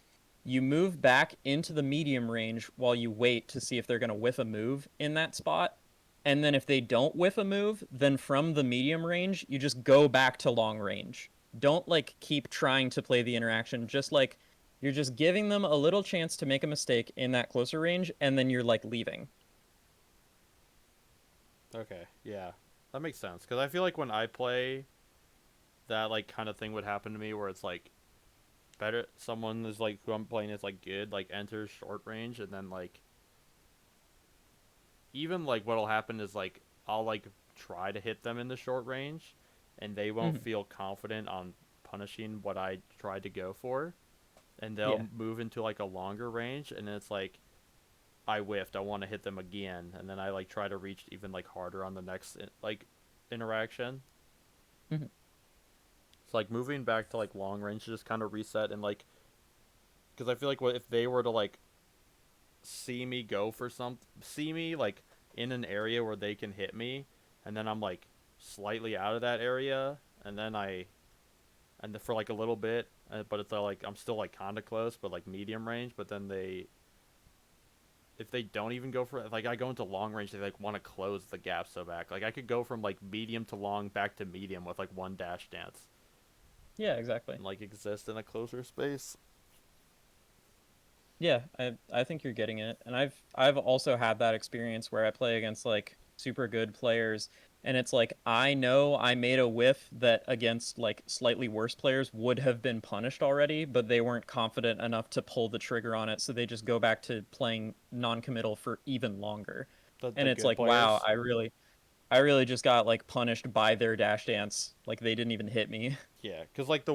You move back into the medium range while you wait to see if they're going to whiff a move in that spot. And then if they don't whiff a move, then from the medium range, you just go back to long range. Don't like keep trying to play the interaction. Just like you're just giving them a little chance to make a mistake in that closer range, and then you're like leaving. Okay. Yeah. That makes sense cuz I feel like when I play that like kind of thing would happen to me where it's like better someone is like who I'm playing is like good like enters short range and then like even like what'll happen is like I'll like try to hit them in the short range and they won't Hmm. feel confident on punishing what I tried to go for and Yeah. they'll move into like a longer range and it's like I whiffed. I want to hit them again and then I like try to reach even like harder on the next like interaction. Hmm. It's like moving back to like long range just kind of reset and like because I feel like what if they were to like see me like in an area where they can hit me and then I'm like slightly out of that area and then for like a little bit but it's like I'm still like kind of close but like medium range but then they if they don't even go for like I go into long range they like want to close the gap so back like I could go from like medium to long back to medium with like one dash dance Yeah, exactly. and like exist in a closer space. Yeah, I think you're getting it. And I've also had that experience where I play against like super good players and it's like I know I made a whiff that against like slightly worse players would have been punished already, but they weren't confident enough to pull the trigger on it, so they just go back to playing non-committal for even longer. The And it's good like, wow, players. I really just got like punished by their dash dance. Like they didn't even hit me. Yeah, because like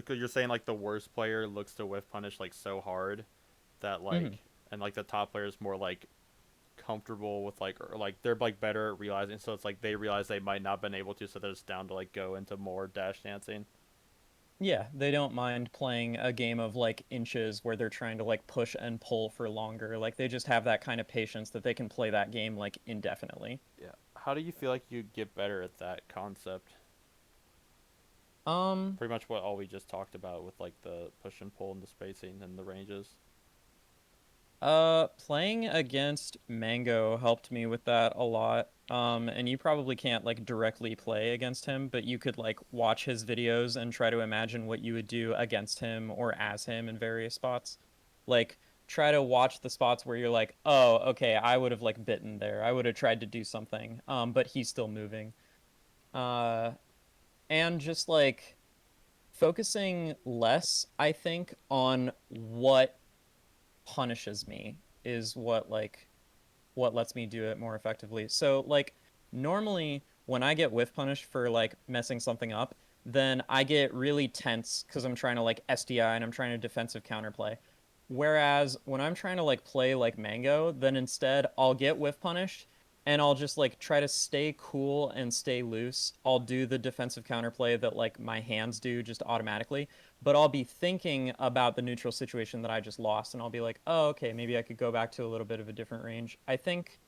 you're saying like the worst player looks to whiff punish like so hard that Hmm. like and like the top player is more like comfortable with like or like they're like better at realizing so it's like they realize they might not have been able to so they're just down to like go into more dash dancing. Yeah, they don't mind playing a game of like inches where they're trying to like push and pull for longer. Like they just have that kind of patience that they can play that game like indefinitely. Yeah. How do you feel like you get better at that concept? Um, Pretty much what all we just talked about with like the push and pull and the spacing and the ranges. Playing against Mango helped me with that a lot. And you probably can't like directly play against him, but you could like watch his videos and try to imagine what you would do against him or as him in various spots. Like try to watch the spots where you're like, "Oh, okay, I would have like bitten there. I would have tried to do something." But he's still moving. Uh, and just like focusing less, I think, on what punishes me is what lets me do it more effectively. So like normally when I get whiff punished for like messing something up, then I get really tense because I'm trying to like SDI and I'm trying to defensive counterplay. Whereas when I'm trying to like play like Mango, then instead I'll get whiff punished and I'll just like try to stay cool and stay loose. I'll do the defensive counterplay that like my hands do just automatically, but I'll be thinking about the neutral situation that I just lost and I'll be like, "Oh, okay, maybe I could go back to a little bit of a different range." I think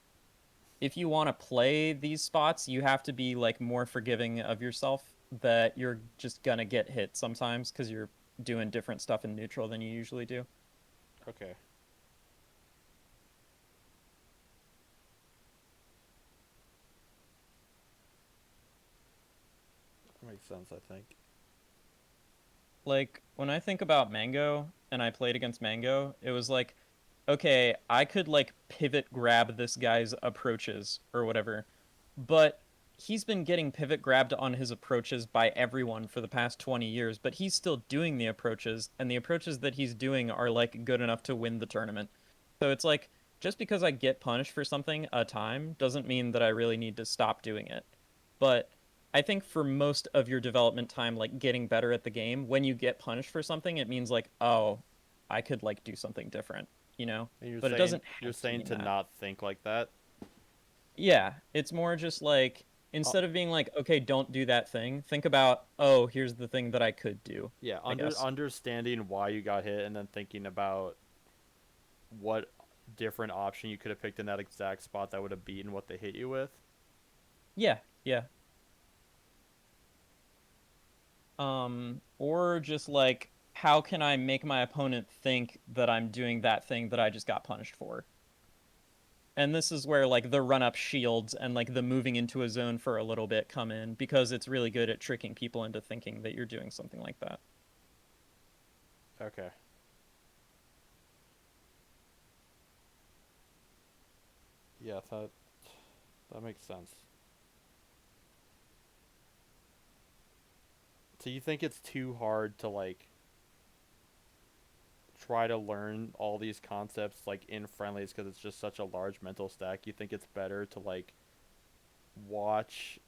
if you want to play these spots, you have to be like more forgiving of yourself that you're just gonna get hit sometimes because you're doing different stuff in neutral than you usually do. Okay. That makes sense, I think. Like when I think about Mango and I played against Mango, it was like, okay, I could like pivot grab this guy's approaches or whatever, but he's been getting pivot grabbed on his approaches by everyone for the past 20 years, but he's still doing the approaches, and the approaches that he's doing are like good enough to win the tournament. So it's like, just because I get punished for something a time doesn't mean that I really need to stop doing it. But I think for most of your development time, like getting better at the game, when you get punished for something, it means like, oh, I could like do something different, you know? And But it doesn't you're have to saying mean to that. not think like that. Yeah, it's more just like Uh, instead of being like, okay, don't do that thing, think about, oh, here's the thing that I could do, yeah, I guess. understanding why you got hit, and then thinking about what different option you could have picked in that exact spot that would have beaten what they hit you with. Yeah, yeah. Or just like, how can I make my opponent think that I'm doing that thing that I just got punished for? And this is where like the run up shields and like the moving into a zone for a little bit come in because it's really good at tricking people into thinking that you're doing something like that. Okay. Yeah, that makes sense. So you think it's too hard to like try to learn all these concepts like in friendlies because it's just such a large mental stack? You think it's better to like watch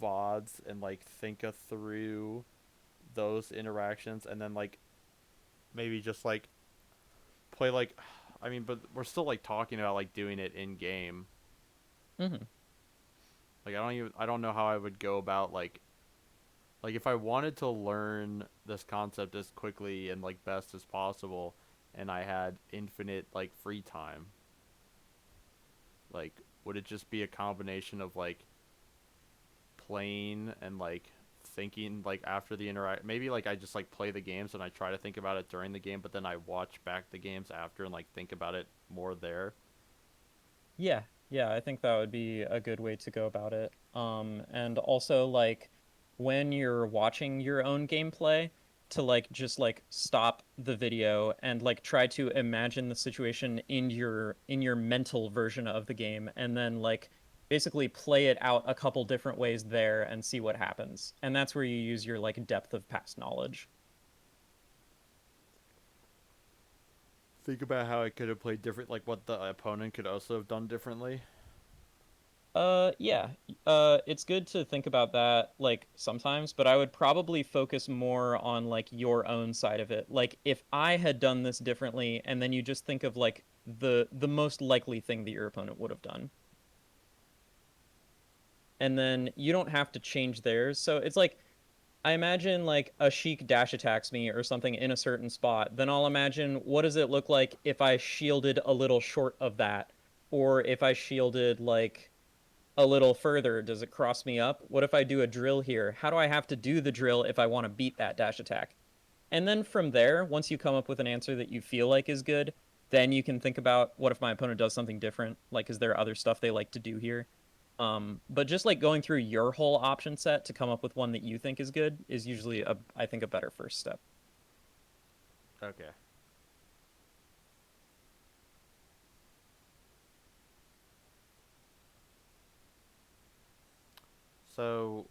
VODs and like think through those interactions and then like maybe just like play like I mean, but we're still like talking about like doing it in game. Hmm. Like I don't know how I would go about like if I wanted to learn this concept as quickly and like best as possible and I had infinite like free time, like would it just be a combination of like playing and like thinking like after the interact maybe like I just like play the games and I try to think about it during the game but then I watch back the games after and like think about it more there. Yeah, yeah, I think that would be a good way to go about it. And also like when you're watching your own gameplay, to like just like stop the video and like try to imagine the situation in your mental version of the game and then like basically play it out a couple different ways there and see what happens. And that's where you use your like depth of past knowledge. Think about how I could have played different like what the opponent could also have done differently. Yeah. It's good to think about that like sometimes, but I would probably focus more on like your own side of it. Like if I had done this differently, and then you just think of like the most likely thing that your opponent would have done. And then you don't have to change theirs. So it's like I imagine like a Sheik dash attacks me or something in a certain spot. Then I'll imagine what does it look like if I shielded a little short of that, or if I shielded like a little further, does it cross me up? What if I do a drill here? How do I have to do the drill if I want to beat that dash attack? And then from there, once you come up with an answer that you feel like is good, then you can think about what if my opponent does something different? Like, is there other stuff they like to do here? But just like going through your whole option set to come up with one that you think is good is usually I think a better first step. Okay. So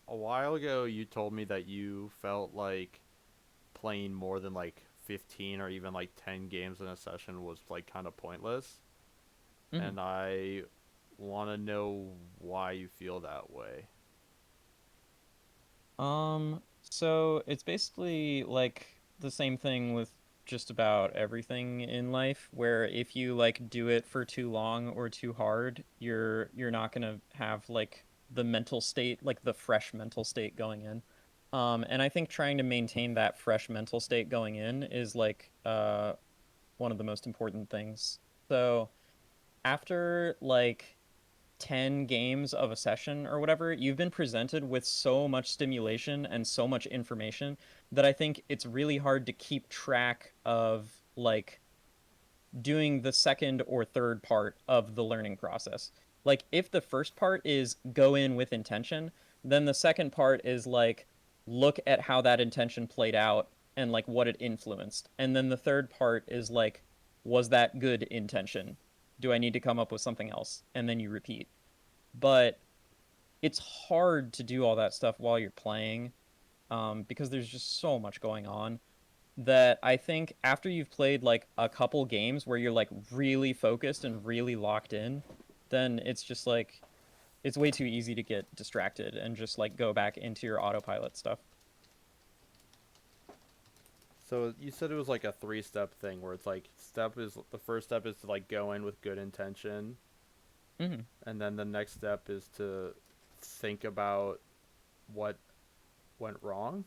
a while ago you told me that you felt like playing more than like 15 or even like 10 games in a session was like kind of pointless, Hmm. and I want to know why you feel that way. So it's basically like the same thing with just about everything in life, where if you like do it for too long or too hard, you're not gonna have like the mental state, like the fresh mental state going in. And I think trying to maintain that fresh mental state going in is like one of the most important things. So after like 10 games of a session or whatever, you've been presented with so much stimulation and so much information that I think it's really hard to keep track of like doing the second or third part of the learning process. Like if the first part is go in with intention, then the second part is like look at how that intention played out and like what it influenced. And then the third part is like was that good intention? Do I need to come up with something else? And then you repeat. But it's hard to do all that stuff while you're playing, because there's just so much going on that I think after you've played like a couple games where you're like really focused and really locked in, then it's just like it's way too easy to get distracted and just like go back into your autopilot stuff. So you said it was like a three-step thing where it's like step is the first step is to like go in with good intention, Hmm. and then the next step is to think about what went wrong.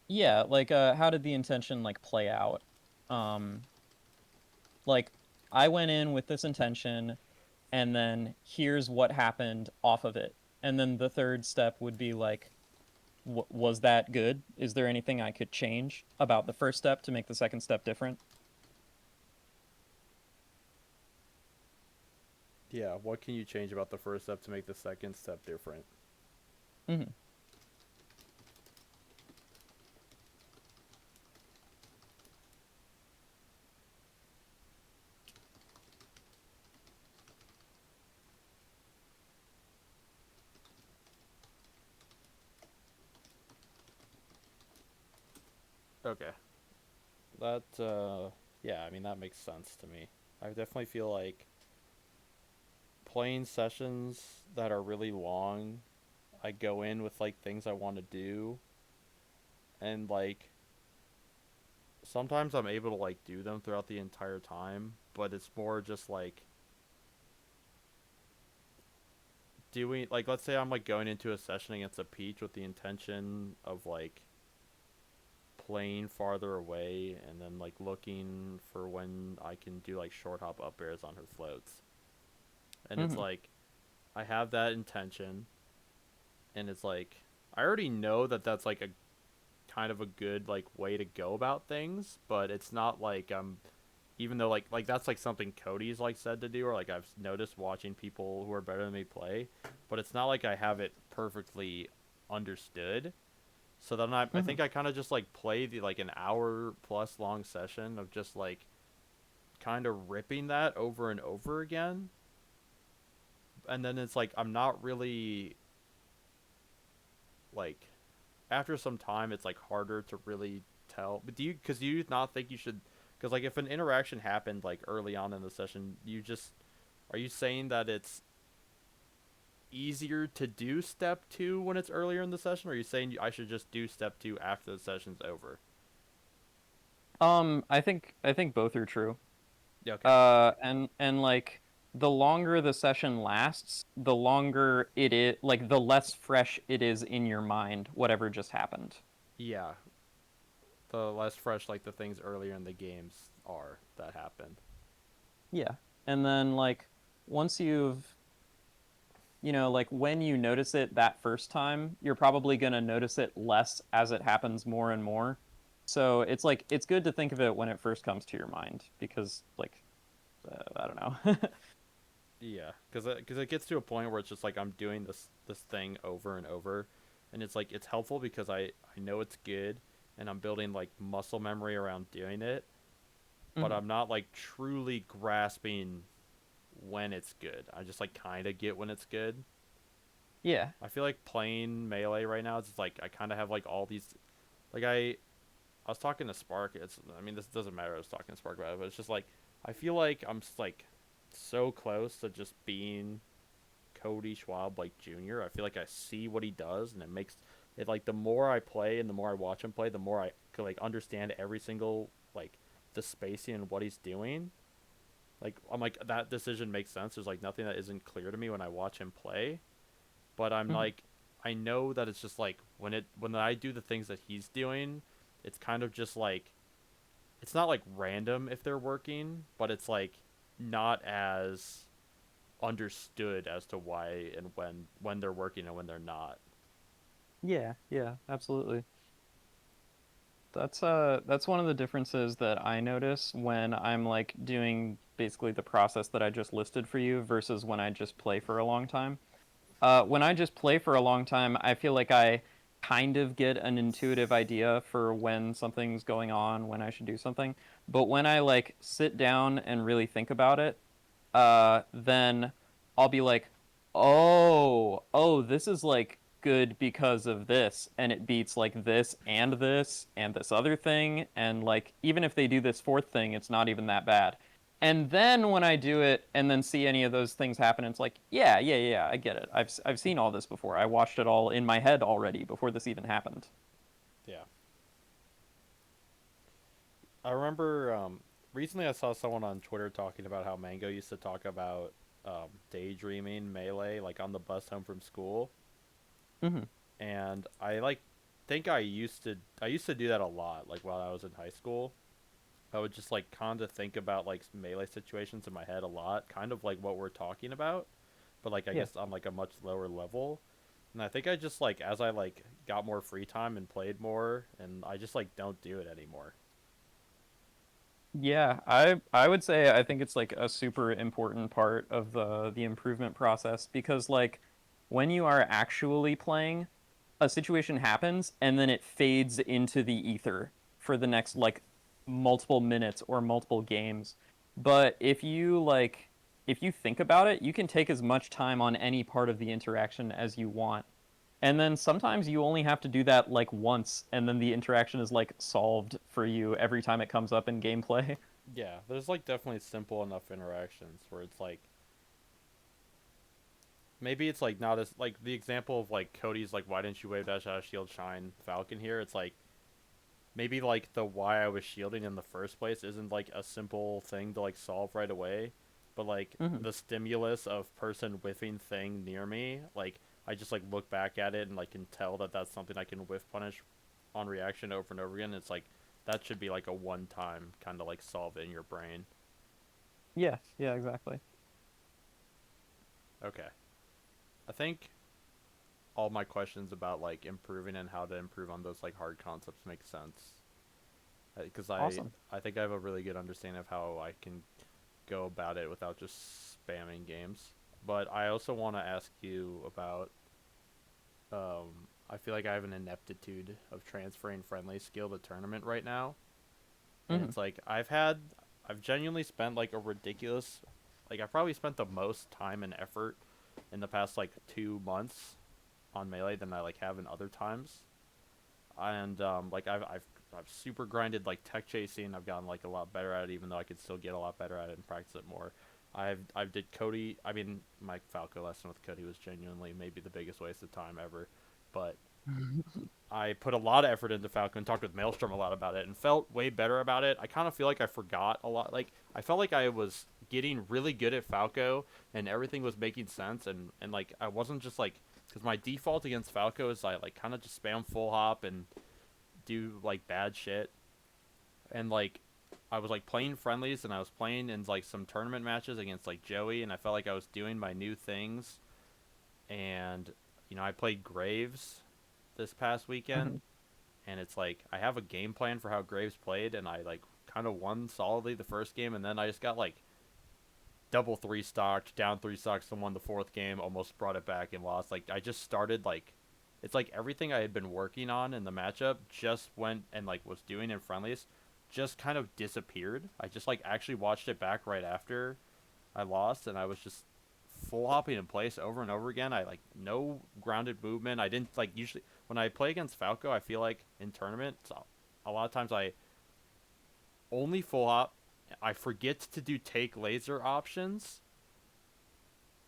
Yeah, like how did the intention like play out? Um, like I went in with this intention and then here's what happened off of it. And then the third step would be like was that good? Is there anything I could change about the first step to make the second step different? Yeah, what can you change about the first step to make the second step different? Hmm. Okay. That yeah, I mean that makes sense to me. I definitely feel like playing sessions that are really long, I go in with like things I want to do, and like sometimes I'm able to like do them throughout the entire time, but it's more just like doing like let's say I'm like going into a session against a peach with the intention of like playing farther away and then like looking for when I can do like short hop up airs on her floats. And it's Hmm. like I have that intention, and it's like I already know that that's like a kind of a good like way to go about things, but it's not like I'm even though like that's like something Cody's like said to do or like I've noticed watching people who are better than me play, but it's not like I have it perfectly understood. So then I Hmm. think I kind of just like play the like an hour plus long session of just like kind of ripping that over and over again. And then it's like I'm not really like after some time it's like harder to really tell. But do you not think you should cuz like if an interaction happened like early on in the session, you just are you saying that it's easier to do step 2 when it's earlier in the session, or are you saying I should just do step 2 after the session's over? I think both are true. Yeah, okay. And like the longer the session lasts, the longer it is, like the less fresh it is in your mind, whatever just happened. Yeah, the less fresh like the things earlier in the games are that happened. Yeah. And then like once you've like when you notice it that first time, you're probably going to notice it less as it happens more and more. So it's like it's good to think of it when it first comes to your mind because like I don't know. Yeah, because it gets to a point where it's just like I'm doing this thing over and over, and it's like it's helpful because I know it's good, and I'm building like muscle memory around doing it, but Mhm. I'm not like truly grasping when it's good. I just like kind of get when it's good. Yeah. I feel like playing melee right now, it's just like I kind of have like all these like I was talking to Spark. It's I mean this doesn't matter. I was talking to Spark about it, but it's just like I feel like I'm just, like so close to just being Cody Schwab like Junior. I feel like I see what he does, and it makes it like the more I play and the more I watch him play, the more I could like understand every single like the spacing and what he's doing. Like I'm like that decision makes sense. There's like nothing that isn't clear to me when I watch him play, but I'm Mhm. like I know that it's just like when I do the things that he's doing, it's kind of just like it's not like random if they're working, but it's like not as understood as to why and when they're working and when they're not. Yeah, yeah, absolutely. That's one of the differences that I notice when I'm like doing basically the process that I just listed for you versus when I just play for a long time. When I just play for a long time, I feel like I kind of get an intuitive idea for when something's going on, when I should do something. But when I like sit down and really think about it, then I'll be like, oh, this is like good because of this, and it beats like this and this other thing, and like even if they do this fourth thing, it's not even that bad. And then when I do it and then see any of those things happen, it's like, yeah, I get it. I've seen all this before. I watched it all in my head already before this even happened. Yeah. I remember recently I saw someone on Twitter talking about how Mango used to talk about daydreaming melee like on the bus home from school, Hmm. and I like think I used to do that a lot like while I was in high school. I would just like kind of think about like melee situations in my head a lot, kind of like what we're talking about, but like I Yeah. guess on like a much lower level. And I think I just like as I like got more free time and played more, and I just like don't do it anymore. Yeah, I would say I think it's like a super important part of the improvement process because like when you are actually playing, a situation happens and then it fades into the ether for the next like multiple minutes or multiple games. But if you think about it, you can take as much time on any part of the interaction as you want. And then sometimes you only have to do that like once and then the interaction is like solved for you every time it comes up in gameplay. Yeah, there's like definitely simple enough interactions where it's like maybe it's like not as like the example of like Cody's like why didn't you wave dash out of shield shine Falcon here? It's like maybe like the why I was shielding in the first place isn't like a simple thing to like solve right away, but like Hmm. the stimulus of person whiffing thing near me, like I just like look back at it and like can tell that that's something I can whiff punish on reaction over and over again. It's like that should be like a one time kind of like solve in your brain. Yeah, yeah, exactly. Okay. I think all my questions about like improving and how to improve on those like hard concepts make sense because Awesome. I think I have a really good understanding of how I can go about it without just spamming games. But I also want to ask you about. I feel like I have an ineptitude of transferring friendly skill to tournament right now, and Hmm. it's like I've genuinely spent like a ridiculous, like I probably spent the most time and effort in the past like 2 months on melee than I like have in other times, and like I've super grinded like tech chasing. I've gotten like a lot better at it, even though I could still get a lot better at it and practice it more. I've did Cody. I mean, my Falco lesson with Cody was genuinely maybe the biggest waste of time ever, but I put a lot of effort into Falco and talked with Maelstrom a lot about it and felt way better about it. I kind of feel like I forgot a lot. Like I felt like I was getting really good at Falco and everything was making sense and like I wasn't just like because my default against Falco is I like kind of just spam full hop and do like bad shit and like I was like playing friendlies and I was playing in like some tournament matches against like Joey and I felt like I was doing my new things and I played Graves this past weekend Hmm. and it's like I have a game plan for how Graves played and I like kind of won solidly the first game and then I just got like double three stocked, down three stocks and won the fourth game, almost brought it back and lost. Like I just started like it's like everything I had been working on in the matchup just went and like was doing in friendlies just kind of disappeared. I just like actually watched it back right after I lost and I was just full hopping in place over and over again. I like no grounded movement. I didn't like usually when I play against Falco. I feel like in tournaments, a lot of times I only full hop. I forget to do take laser options,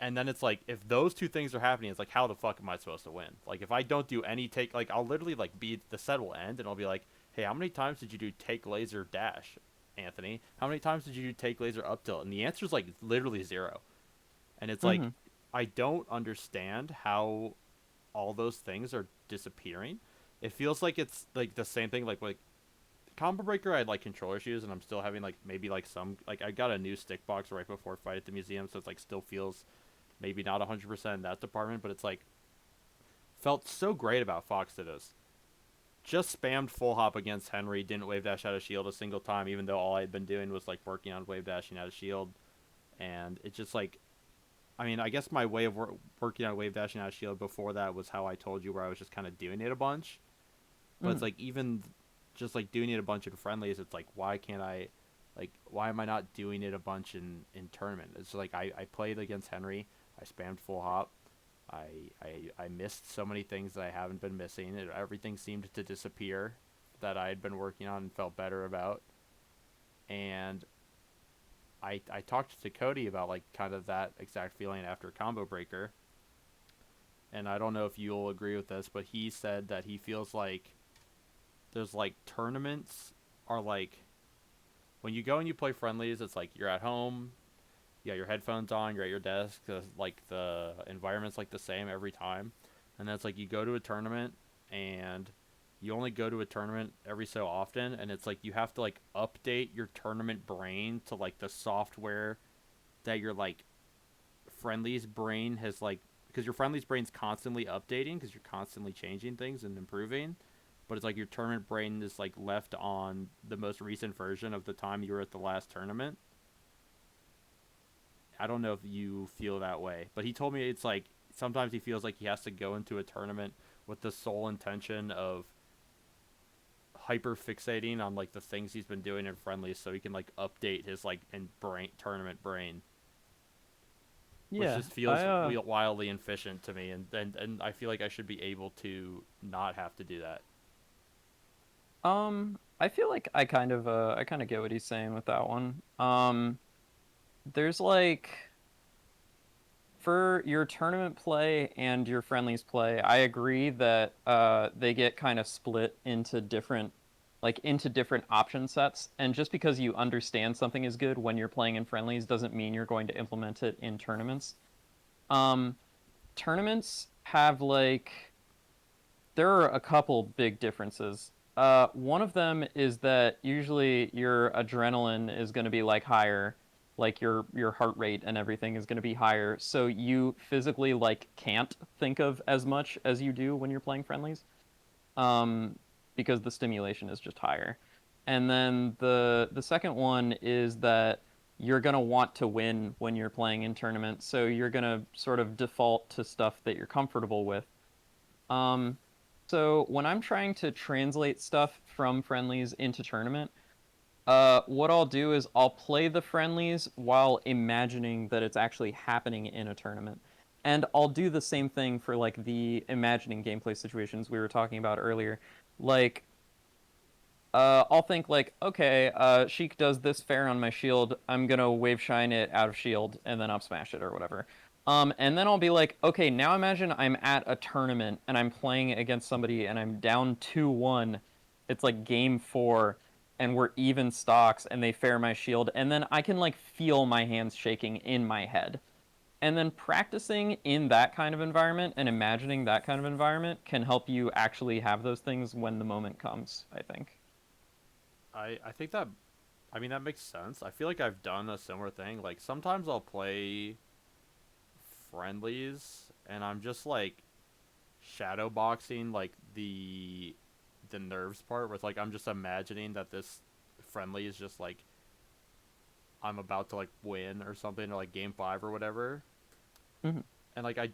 and then it's like if those two things are happening, it's like how the fuck am I supposed to win? Like if I don't do any take, like I'll literally like be the set will end, and I'll be like, hey, how many times did you do take laser dash, Anthony? How many times did you do take laser up tilt? And the answer is like literally zero. And it's like Mm-hmm. I don't understand how all those things are disappearing. It feels like it's like the same thing like Combo Breaker I had like controller issues and I'm still having like maybe like some like I got a new stick box right before Fight at the Museum, so it's like still feels maybe not 100% in that department, but it's like felt so great about Fox to this. Just spammed full hop against Henry, didn't wave dash out of shield a single time, even though all I had been doing was like working on wave dashing out of shield. And it just like I mean, I guess my way of working on wave dashing out of shield before that was how I told you, where I was just kind of doing it a bunch. But it's Mm-hmm. like even just like doing it a bunch in friendlies, it's like why can't I, like why am I not doing it a bunch in tournament? It's like I played against Henry, I spammed full hop, I missed so many things that I haven't been missing. Everything seemed to disappear that I had been working on and felt better about, and I talked to Cody about like kind of that exact feeling after Combo Breaker, and I don't know if you'll agree with this, but he said that he feels like there's like tournaments are like when you go and you play friendlies, it's like you're at home, you got your headphones on, you're at your desk, like the environment's like the same every time, and that's like you go to a tournament and you only go to a tournament every so often, and it's like you have to like update your tournament brain to like the software that your like friendlies brain has like because your friendlies brain's constantly updating because you're constantly changing things and improving, but it's like your tournament brain is like left on the most recent version of the time you were at the last tournament. I don't know if you feel that way, but he told me it's like sometimes he feels like he has to go into a tournament with the sole intention of hyper fixating on like the things he's been doing in friendlies so he can like update his like in brain tournament brain, which Yeah, just feels wildly inefficient to me, and I feel like I should be able to not have to do that. I feel like I kind of get what he's saying with that one. There's like for your tournament play and your friendlies play, I agree that they get kind of split into different option sets. And just because you understand something is good when you're playing in friendlies doesn't mean you're going to implement it in tournaments. Um, Tournaments have like there are a couple big differences. One of them is that usually your adrenaline is going to be like higher, like your heart rate and everything is going to be higher, so you physically like can't think of as much as you do when you're playing friendlies, um, because the stimulation is just higher. And then the second one is that you're gonna want to win when you're playing in tournaments, so you're gonna sort of default to stuff that you're comfortable with. Um, so when I'm trying to translate stuff from friendlies into tournament, what I'll do is I'll play the friendlies while imagining that it's actually happening in a tournament. And I'll do the same thing for like the imagining gameplay situations we were talking about earlier. Like, I'll think like, okay, Sheik does this fair on my shield. I'm gonna wave shine it out of shield and then up smash it or whatever. And then I'll be like, okay, now imagine I'm at a tournament and I'm playing against somebody and I'm down 2-1. It's like game four, and we're even stocks and they fair my shield, and then I can like feel my hands shaking in my head. And then practicing in that kind of environment and imagining that kind of environment can help you actually have those things when the moment comes, I think. I think that I mean that makes sense. I feel like I've done a similar thing. Like sometimes I'll play friendlies and I'm just like shadow boxing like the nerves part with like I'm just imagining that this friendly is just like I'm about to like win or something or like game 5 or whatever. Hmm. And like I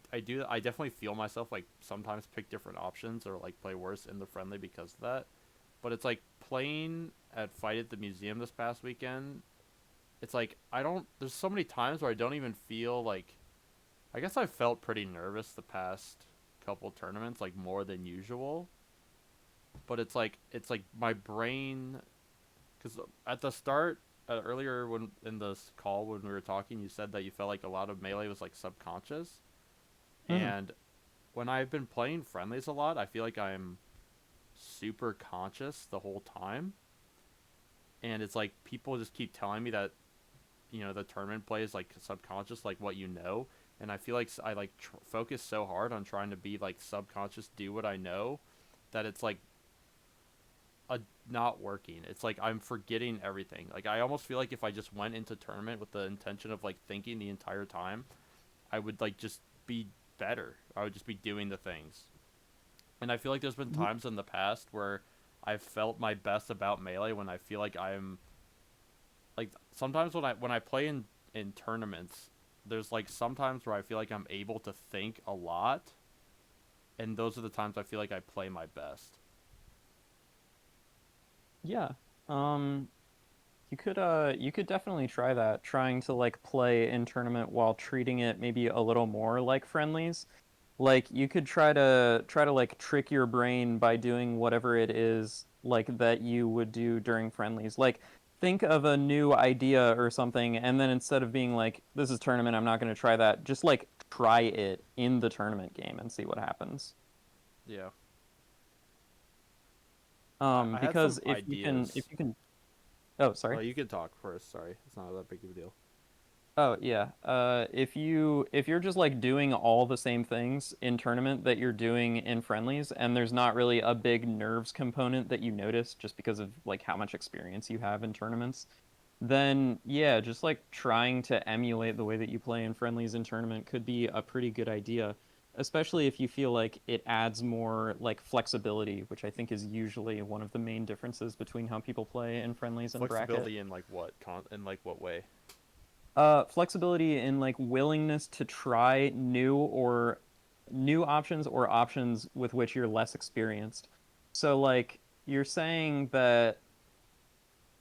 definitely feel myself like sometimes pick different options or like play worse in the friendly because of that. But it's like playing at Fight at the Museum this past weekend. It's like I don't. There's so many times where I don't even feel like I guess I felt pretty nervous the past couple tournaments, like more than usual. But it's like my brain, because at the start, earlier when in this call when we were talking, you said that you felt like a lot of melee was like subconscious, Hmm. and when I've been playing friendlies a lot, I feel like I'm super conscious the whole time, and it's like people just keep telling me that the tournament play is like subconscious, like what you know, and I feel like I like focus so hard on trying to be like subconscious, do what I know, that it's like a not working. It's like I'm forgetting everything. Like I almost feel like if I just went into tournament with the intention of like thinking the entire time, I would like just be better. I would just be doing the things. And I feel like there's been times in the past where I've felt my best about melee when I feel like I'm like sometimes when I play in tournaments, there's like sometimes where I feel like I'm able to think a lot, and those are the times I feel like I play my best. Yeah. Um, you could definitely try that, trying to like play in tournament while treating it maybe a little more like friendlies. Like you could try to like trick your brain by doing whatever it is like that you would do during friendlies. Like think of a new idea or something, and then instead of being like, this is tournament, I'm not going to try that, just like try it in the tournament game and see what happens. Yeah. I had some Because if ideas. you can, oh, sorry. Oh, you can talk first. Sorry, it's not that big of a deal. Oh yeah. If you're just like doing all the same things in tournament that you're doing in friendlies, and there's not really a big nerves component that you notice just because of like how much experience you have in tournaments, then yeah, just like trying to emulate the way that you play in friendlies in tournament could be a pretty good idea, especially if you feel like it adds more like flexibility, which I think is usually one of the main differences between how people play in friendlies and bracket. Flexibility in like what in like what way? Flexibility in like willingness to try new options or options with which you're less experienced. So like you're saying that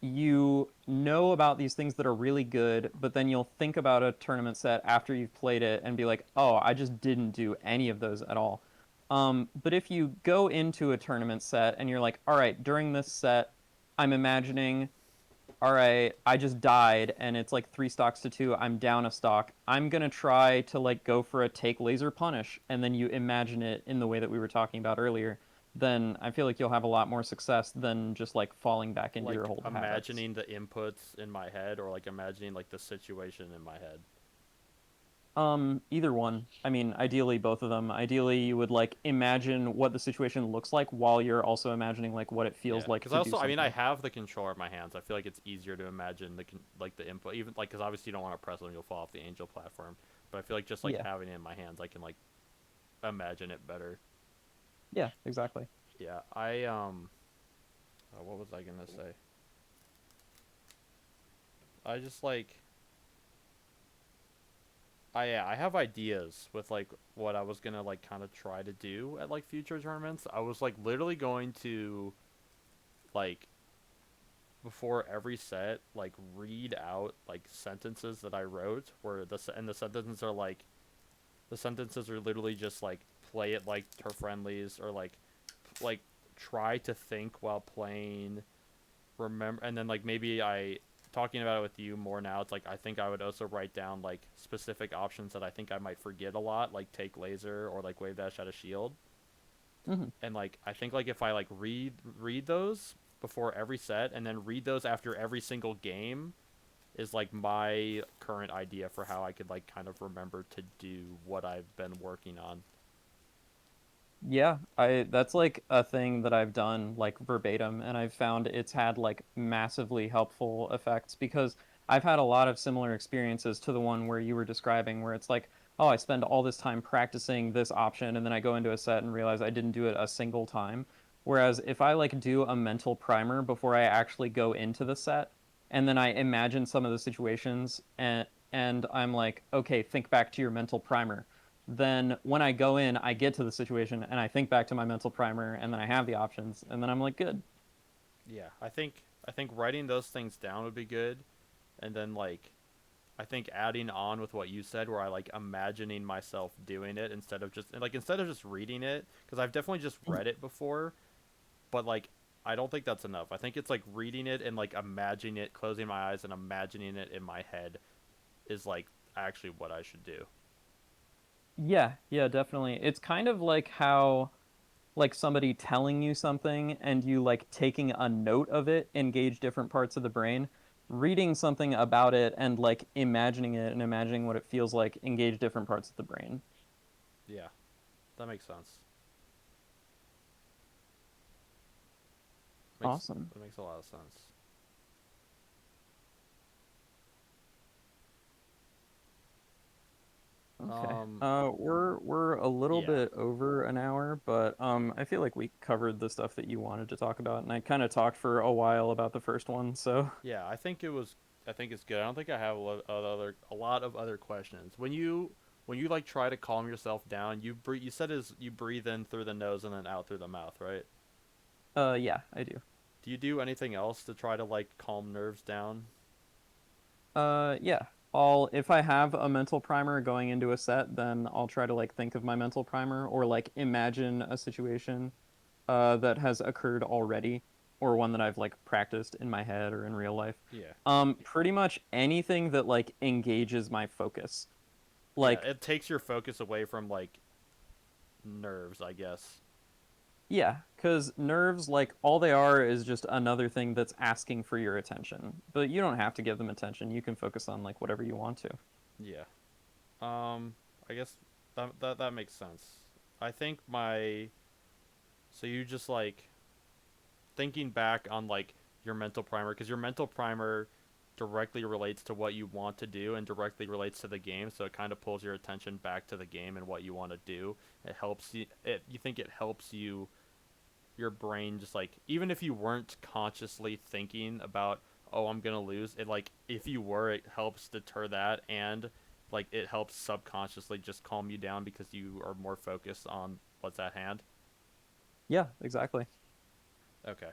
you know about these things that are really good, but then you'll think about a tournament set after you've played it and be like, "Oh, I just didn't do any of those at all." But if you go into a tournament set and you're like, "All right, during this set, I'm imagining all right, I just died and it's like 3 stocks to 2. I'm down a stock. I'm gonna try to like go for a take laser punish, and then you imagine it in the way that we were talking about earlier. Then I feel like you'll have a lot more success than just like falling back into your Like old habits. imagining the inputs in my head, or like imagining like the situation in my head. Either one. I mean, ideally both of them. Ideally, you would like imagine what the situation looks like while you're also imagining like what it Yeah, feels like because to do also, I mean, I something. have the controller in my hands. I feel like it's easier to imagine like the input, even like because obviously you don't want to press it and you'll fall off the angel platform. But I feel like just like Yeah. having it in my hands, I can like imagine it better. Yeah, exactly. Yeah, what was I gonna say? I just like I have ideas with like what I was gonna like kind of try to do at like future tournaments. I was like literally going to like before every set like read out like sentences that I wrote where the sentences are like the sentences are literally just like play it like her friendlies or like try to think while playing, remember, and then like maybe I talking about it with you more now, it's like I think I would also write down like specific options that I think I might forget a lot, like take laser or like wave dash out of shield. Hmm. And like I think like if I like read those before every set and then read those after every single game is like my current idea for how I could like kind of remember to do what I've been working on. Yeah, I that's like a thing that I've done like verbatim, and I've found it's had like massively helpful effects because I've had a lot of similar experiences to the one where you were describing, where it's like, oh, I spend all this time practicing this option, and then I go into a set and realize I didn't do it a single time. Whereas if I like do a mental primer before I actually go into the set, and then I imagine some of the situations and I'm like, okay, think back to your mental primer, then when I go in, I get to the situation and I think back to my mental primer and then I have the options and then I'm like, good. Yeah, I think writing those things down would be good, and then like I think adding on with what you said, where I like imagining myself doing it instead of just reading it, because I've definitely just read it before, but like I don't think that's enough. I think it's like reading it and like imagining it, closing my eyes and imagining it in my head is like actually what I should do. Yeah, yeah, definitely. It's kind of like how like somebody telling you something and you like taking a note of it engage different parts of the brain. Reading something about it and like imagining it and imagining what it feels like engage different parts of the brain. Yeah, that makes sense. Makes Awesome. that makes a lot of sense. Okay. Um, We're a little yeah, bit over an hour, but I feel like we covered the stuff that you wanted to talk about, and I kind of talked for a while about the first one, so yeah. I think it's good. I don't think I have a lot of other questions. When you like try to calm yourself down, you said is you breathe in through the nose and then out through the mouth, right? yeah, I do. Do you do anything else to try to like calm nerves down? Yeah. I'll if I have a mental primer going into a set, then I'll try to like think of my mental primer or like imagine a situation that has occurred already or one that I've like practiced in my head or in real life. Yeah. Pretty much anything that like engages my focus. Yeah, Like it takes your focus away from like nerves, I guess. yeah, because nerves, like all they are is just another thing that's asking for your attention. But you don't have to give them attention. You can focus on like whatever you want to. Yeah. Um, I guess that makes sense. I think my so you just like thinking back on like your mental primer because your mental primer directly relates to what you want to do and directly relates to the game, so it kind of pulls your attention back to the game and what you want to do. It helps you you think it helps you your brain just like even if you weren't consciously thinking about oh I'm gonna lose it, like if you were, it helps deter that, and like it helps subconsciously just calm you down because you are more focused on what's at hand. Yeah, exactly. Okay.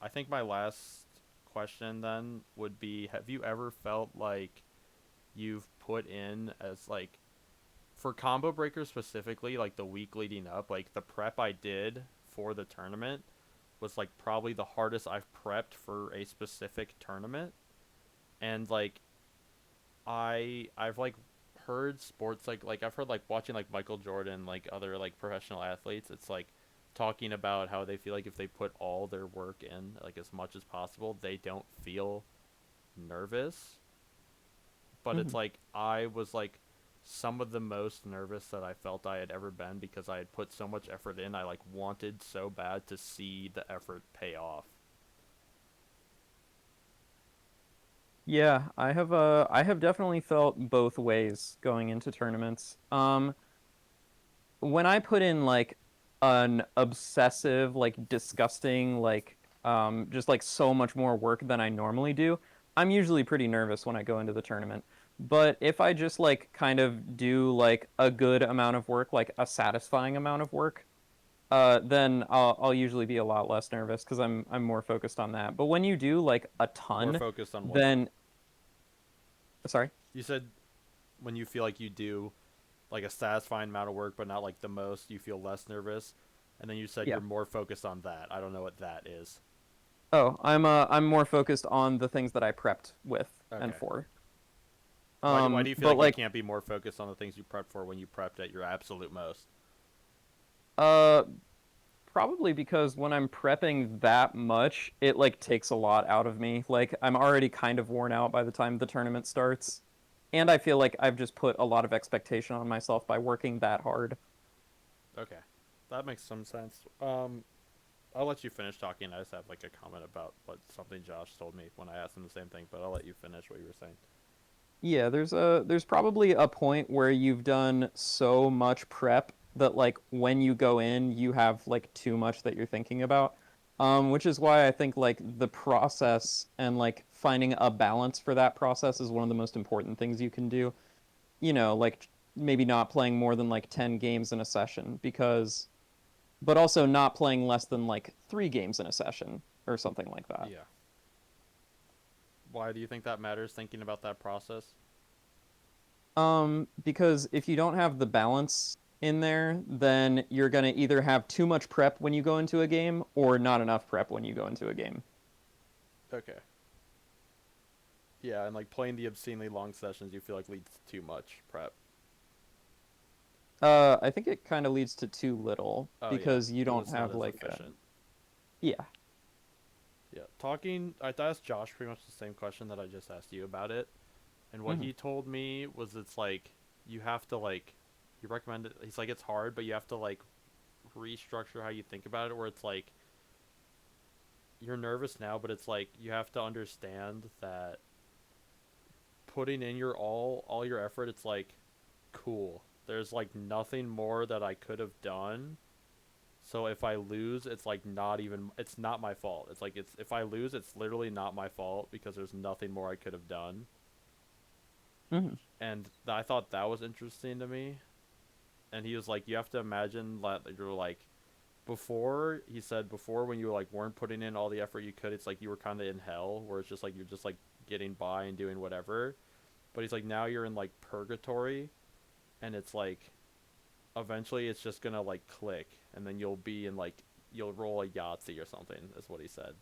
I think my last question then would be, have you ever felt like you've put in as like for combo breakers specifically, like the week leading up, like the prep I did for the tournament was like probably the hardest I've prepped for a specific tournament. And like I've like heard sports like I've heard like watching like Michael Jordan, like other like professional athletes, it's like talking about how they feel like if they put all their work in like as much as possible, they don't feel nervous. But it's Hmm. like I was like some of the most nervous that I felt I had ever been because I had put so much effort in. I like wanted so bad to see the effort pay off. Yeah, I have definitely felt both ways going into tournaments. When I put in like an obsessive, like disgusting, like just like so much more work than I normally do, I'm usually pretty nervous when I go into the tournament. But if I just like kind of do like a good amount of work, like a satisfying amount of work, then I'll usually be a lot less nervous because I'm more focused on that. But when you do like a More ton, focused on what? then sorry. You said when you feel like you do like a satisfying amount of work but not like the most, you feel less nervous. And then you said you're Yeah. more focused on that. I don't know what that is. Oh, I'm more focused on the things that I prepped with and Okay. for. Why do you feel But like you like can't be more focused on the things you prepped for when you prepped at your absolute most? uh probably because when I'm prepping that much, it like takes a lot out of me. Like I'm already kind of worn out by the time the tournament starts. And I feel like I've just put a lot of expectation on myself by working that hard. Okay. That makes some sense. I'll let you finish talking. I just have like a comment about what something Josh told me when I asked him the same thing, but I'll let you finish what you were saying. Yeah, there's probably a point where you've done so much prep that like when you go in, you have like too much that you're thinking about. Which is why I think like the process and like finding a balance for that process is one of the most important things you can do. Like maybe not playing more than like 10 games in a session because but also not playing less than like 3 games in a session or something like that. Yeah. Why do you think that matters? Thinking about that process. Because if you don't have the balance in there, then you're gonna either have too much prep when you go into a game or not enough prep when you go into a game. Okay. Yeah, and like playing the obscenely long sessions, you feel like leads to too much prep. I think it kind of leads to too little Oh yeah, because you because don't it's not have as like efficient. yeah. Yeah, talking. I asked Josh pretty much the same question that I just asked you about it, and what Mhm. he told me was it's like you have to like you recommend it. He's like it's hard, but you have to like restructure how you think about it. Where it's like you're nervous now, but it's like you have to understand that putting in your all your effort. It's like cool. There's like nothing more that I could have done. So if I lose, it's like not even it's not my fault. It's like it's if I lose, it's literally not my fault because there's nothing more I could have done. Mhm. And I thought that was interesting to me. And he was like, you have to imagine that you're like before he said before when you like weren't putting in all the effort you could, it's like you were kind of in hell where it's just like you're just like getting by and doing whatever. But he's like now you're in like purgatory, and it's like eventually it's just gonna like click, and then you'll be in like you'll roll a Yahtzee or something. Is what he said.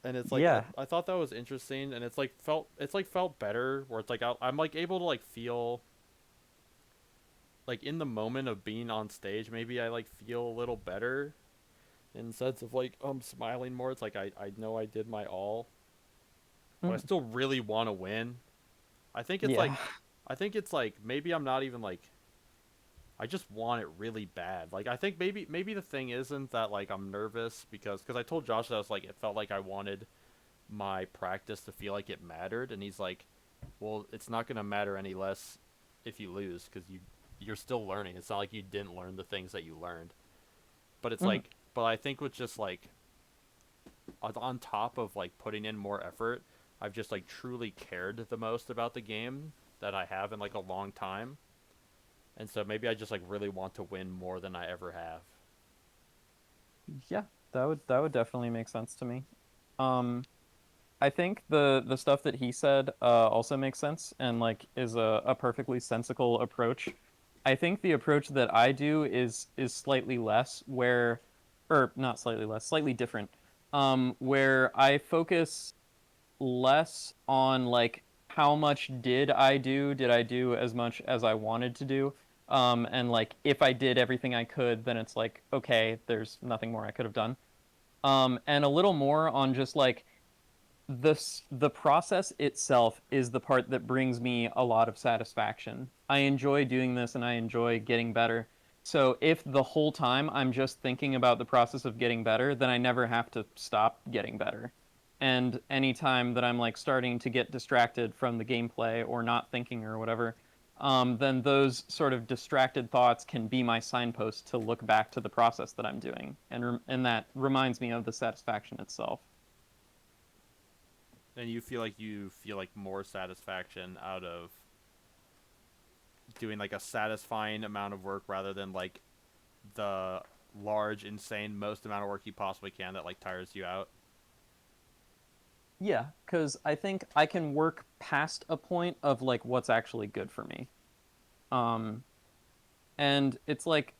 And it's like Yeah. I thought that was interesting, and it's like felt better where it's like I'm like able to like feel like in the moment of being on stage. Maybe I like feel a little better in the sense of like I'm smiling more. It's like I know I did my all, but I Mhm. still really want to win. I think it's Yeah. like I think it's like maybe I'm not even like I just want it really bad. Like I think maybe the thing isn't that like I'm nervous because I told Josh that I was like it felt like I wanted my practice to feel like it mattered, and he's like, "Well, it's not going to matter any less if you lose cuz you're still learning. It's not like you didn't learn the things that you learned." But it's Mhm. like but I think with just like on top of like putting in more effort, I've just like truly cared the most about the game that I have in like a long time. And so maybe I just like really want to win more than I ever have. Yeah, that would definitely make sense to me. Um, I think the stuff that he said also makes sense and like is a perfectly sensical approach. I think the approach that I do is slightly less where or not slightly less, slightly different. Where I focus less on like how much did I do? Did I do as much as I wanted to do? And like if I did everything I could, then it's like okay, there's nothing more I could have done. And a little more on just like the process itself is the part that brings me a lot of satisfaction. I enjoy doing this and I enjoy getting better. So if the whole time I'm just thinking about the process of getting better, then I never have to stop getting better. And anytime that I'm like starting to get distracted from the gameplay or not thinking or whatever, then those sort of distracted thoughts can be my signpost to look back to the process that I'm doing, and that reminds me of the satisfaction itself. And you feel like more satisfaction out of doing like a satisfying amount of work rather than like the large, insane, most amount of work you possibly can that like tires you out. Yeah, because I think I can work past a point of like what's actually good for me. Um, and it's like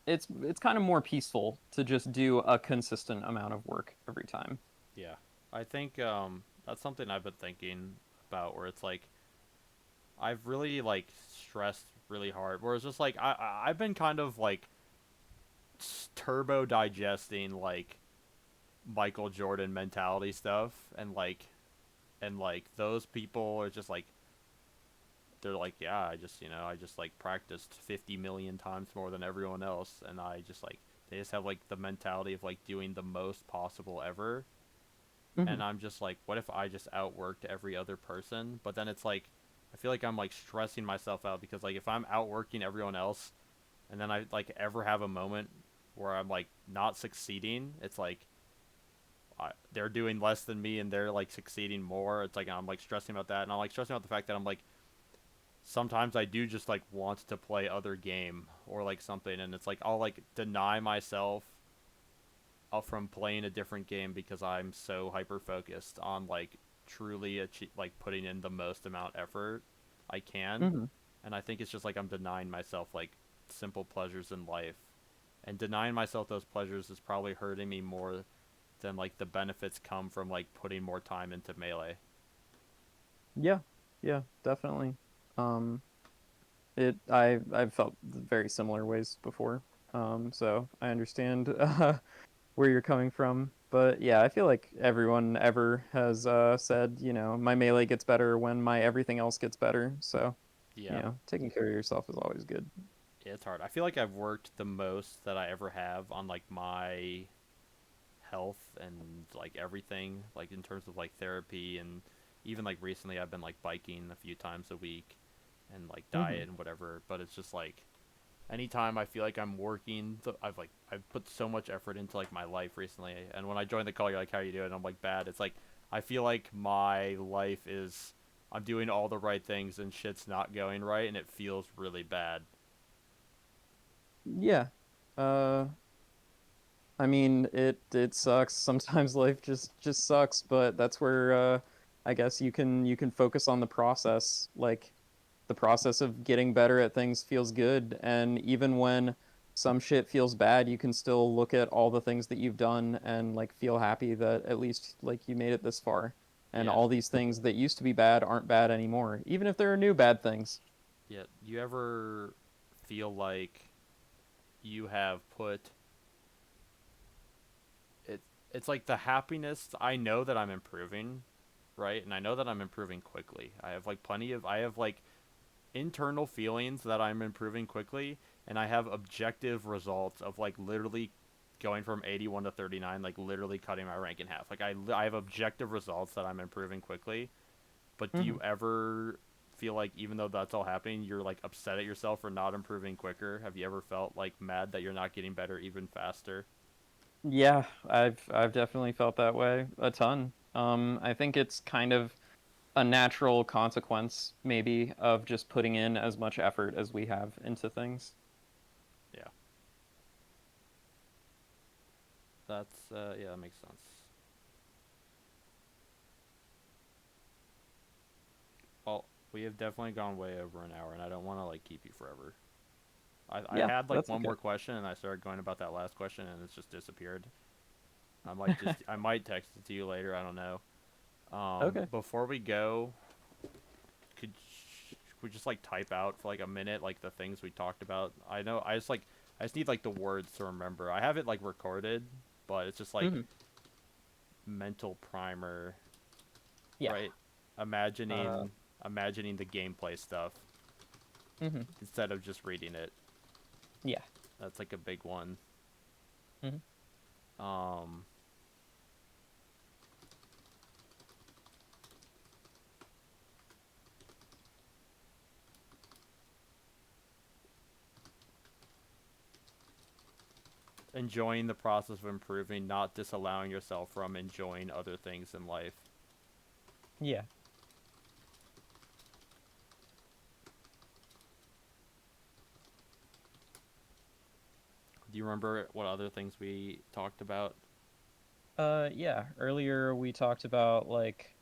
it's kind of more peaceful to just do a consistent amount of work every time. Yeah, I think that's something I've been thinking about where it's like I've really like stressed really hard. Where it's just like I've been kind of like turbo digesting like Michael Jordan mentality stuff, and like those people are just like they're like yeah I just like practiced 50 million times more than everyone else, and I just like they just have like the mentality of like doing the most possible ever. Hmm. And I'm just like what if I just outworked every other person? But then it's like I feel like I'm like stressing myself out because like if I'm outworking everyone else and then I like ever have a moment where I'm like not succeeding, it's like they're doing less than me and they're like succeeding more. It's like I'm like stressing about that, and I'm like stressing about the fact that I'm like sometimes I do just like want to play other game or like something, and it's like I'll like deny myself from playing a different game because I'm so hyper focused on like truly like putting in the most amount effort I can, Hmm. and I think it's just like I'm denying myself like simple pleasures in life, and denying myself those pleasures is probably hurting me more than like the benefits come from like putting more time into melee. Yeah, yeah, definitely. Um, I've felt very similar ways before. So I understand where you're coming from. But yeah, I feel like everyone ever has said, my melee gets better when my everything else gets better. So, Yeah, taking care of yourself is always good. yeah, it's hard. I feel like I've worked the most that I ever have on like my health and like everything, like in terms of like therapy, and even like recently I've been like biking a few times a week and like Hmm. diet and whatever. But it's just like anytime I feel like I'm working, I've put so much effort into like my life recently, and when I join the call, you're like, "How you doing?" I'm like, "Bad." It's like I feel like my life is I'm doing all the right things and shit's not going right, and it feels really bad. Yeah. Uh, I mean, it sucks. Sometimes life just sucks, but that's where I guess you can focus on the process. Like the process of getting better at things feels good, and even when some shit feels bad, you can still look at all the things that you've done and like feel happy that at least like you made it this far. And Yeah, all these things that used to be bad aren't bad anymore, even if there are new bad things. yeah. You ever feel like you have put it? It's like the happiness. I know that I'm improving, right? And I know that I'm improving quickly. I have like internal feelings that I'm improving quickly, and I have objective results of like literally going from 81 to 39, like literally cutting my rank in half. Like I have objective results that I'm improving quickly. But do Hmm. you ever feel like even though that's all happening, you're like upset at yourself for not improving quicker? Have you ever felt like mad that you're not getting better even faster? Yeah, I've definitely felt that way a ton. I think it's kind of a natural consequence, maybe, of just putting in as much effort as we have into things. Yeah, that's yeah, that makes sense. Well, we have definitely gone way over an hour, and I don't want to like keep you forever. I Yeah, had like that's one okay. more question, and I started going about that last question, and it's just disappeared. I might text it to you later. I don't know. Okay. Before we go, could we just like type out for like a minute like the things we talked about? I know I just need like the words to remember. I have it like recorded, but it's just like Hmm. mental primer, Yeah. right? Uh, Imagining the gameplay stuff hmm. instead of just reading it. Yeah. That's like a big one. Hmm. Um, Enjoying the process of improving, not disallowing yourself from enjoying other things in life. Yeah. Do you remember what other things we talked about? Yeah. Earlier we talked about like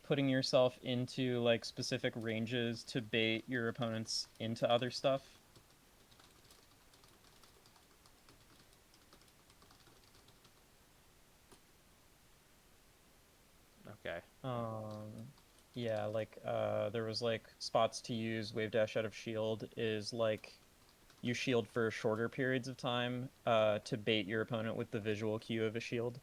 putting yourself into like specific ranges to bait your opponents into other stuff. Okay. Um, yeah, like there was like spots to use wave dash out of shield is like you shield for shorter periods of time to bait your opponent with the visual cue of a shield.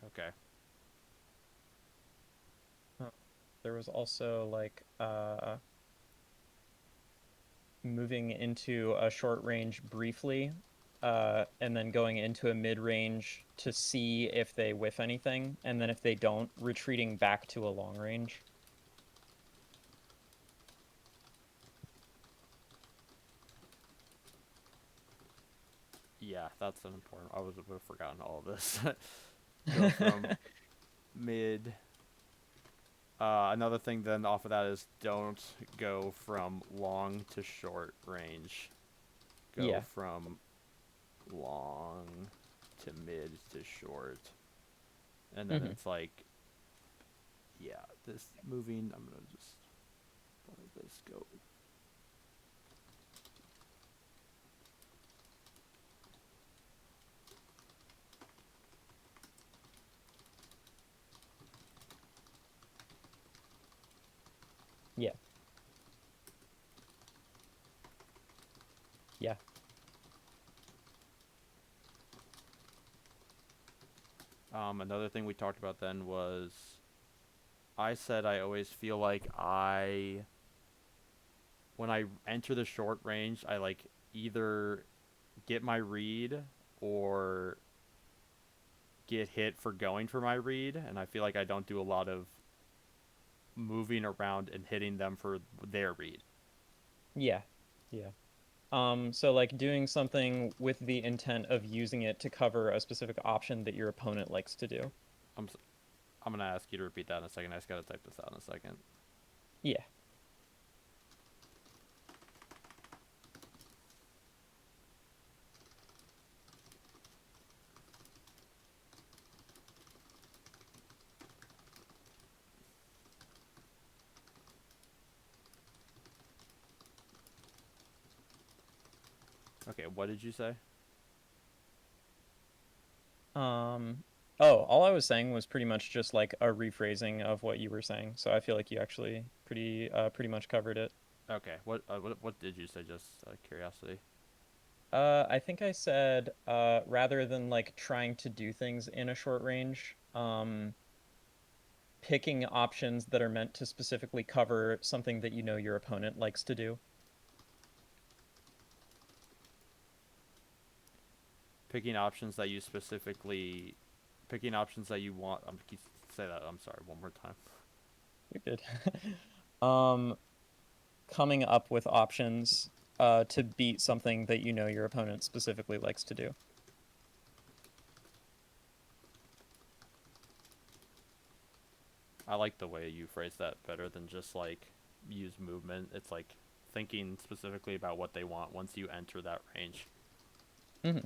Okay. Uh, There was also like moving into a short range briefly, and then going into a mid range to see if they whiff anything, and then if they don't, retreating back to a long range. Yeah, that's an important. I would have forgotten all of this. Go from mid. Another thing then off of that is don't go from long to short range. Go Yeah. from long to mid to short. And then Hmm. it's like, yeah, this moving, I'm going to just let this go. Yeah. Yeah. Another thing we talked about then was I said I always feel like when I enter the short range, I like either get my read or get hit for going for my read, and I feel like I don't do a lot of moving around and hitting them for their read. Yeah. Yeah. So like doing something with the intent of using it to cover a specific option that your opponent likes to do. I'm I'm gonna ask you to repeat that in a second. I just gotta type this out in a second. Yeah. Okay, what did you say? Um, oh, all I was saying was pretty much just like a rephrasing of what you were saying. So I feel like you actually pretty much covered it. Okay, what did you say? Just out of curiosity. I think I said rather than like trying to do things in a short range, picking options that are meant to specifically cover something that you know your opponent likes to do. Picking options that you specifically, picking options that you want. Say that. I'm sorry. One more time. You're good. Um, coming up with options to beat something that you know your opponent specifically likes to do. I like the way you phrase that better than just like use movement. It's like thinking specifically about what they want once you enter that range. Hmm.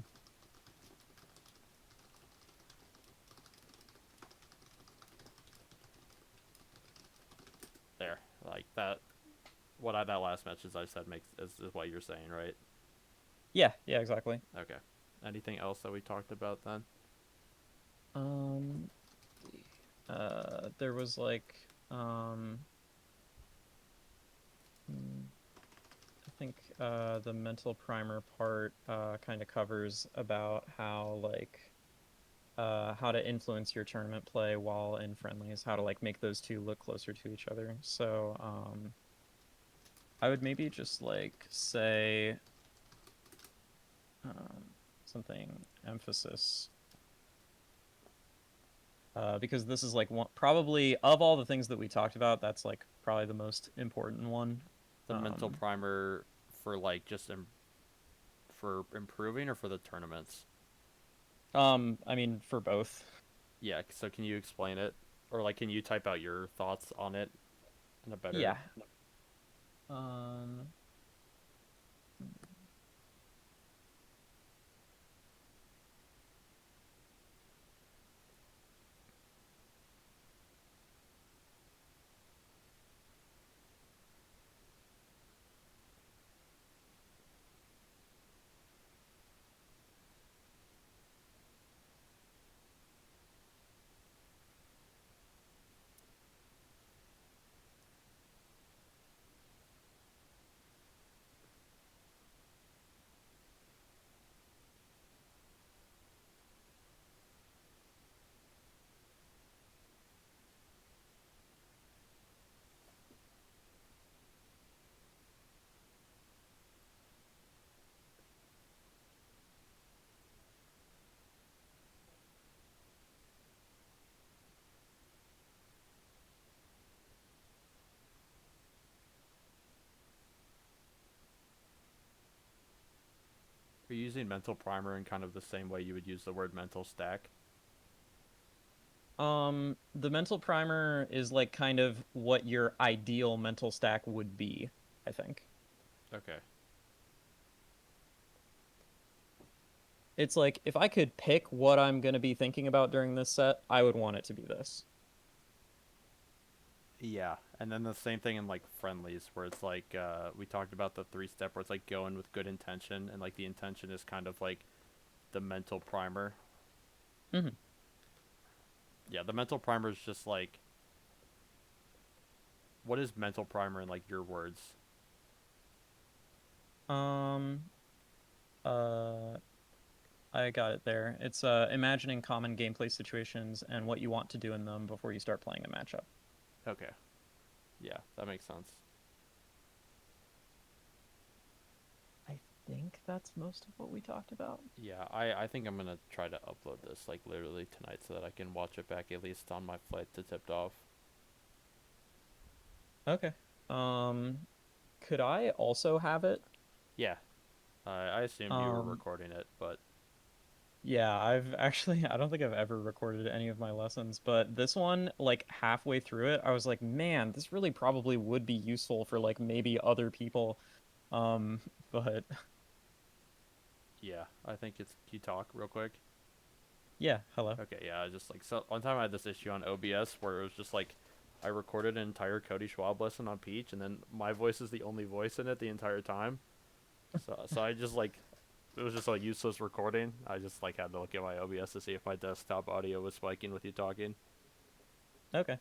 There, like that. That last message I said makes is what you're saying, right? Yeah, yeah, exactly. Okay. Anything else that we talked about then? Um, there was like hmm, I think the mental primer part kind of covers about how to influence your tournament play while in friendlies, how to like make those two look closer to each other. So I would maybe just like say um, something emphasis because this is like one probably of all the things that we talked about, that's like probably the most important one. The mental primer for like for improving or for the tournaments? I mean for both. Yeah. So can you explain it, or like can you type out your thoughts on it in a better? Yeah. Um, Are you using mental primer in kind of the same way you would use the word mental stack? The mental primer is like kind of what your ideal mental stack would be, I think. Okay. It's like if I could pick what I'm going to be thinking about during this set, I would want it to be this. Yeah, and then the same thing in like friendlies, where it's like we talked about the three step, where it's like going with good intention, and like the intention is kind of like the mental primer. Hmm. Yeah, the mental primer is just like, what is mental primer in like your words? Um, uh, I got it there. It's imagining common gameplay situations and what you want to do in them before you start playing a matchup. Okay, yeah, that makes sense. I think that's most of what we talked about. Yeah, I think I'm gonna try to upload this like literally tonight so that I can watch it back at least on my flight to tipped off. Okay. Could I also have it? Yeah, I assumed you were Um, recording it, but yeah, I've actually, I don't think I've ever recorded any of my lessons, but this one, like halfway through it, I was like, man, this really probably would be useful for like maybe other people. Um, but yeah, I think it's. Can you talk real quick? yeah, hello. Okay, yeah, I just like so one time I had this issue on OBS where it was just like I recorded an entire Cody Schwab lesson on Peach, and then my voice is the only voice in it the entire time. So I just like it was just a useless recording. I just like had to look at my OBS to see if my desktop audio was spiking with you talking. Okay.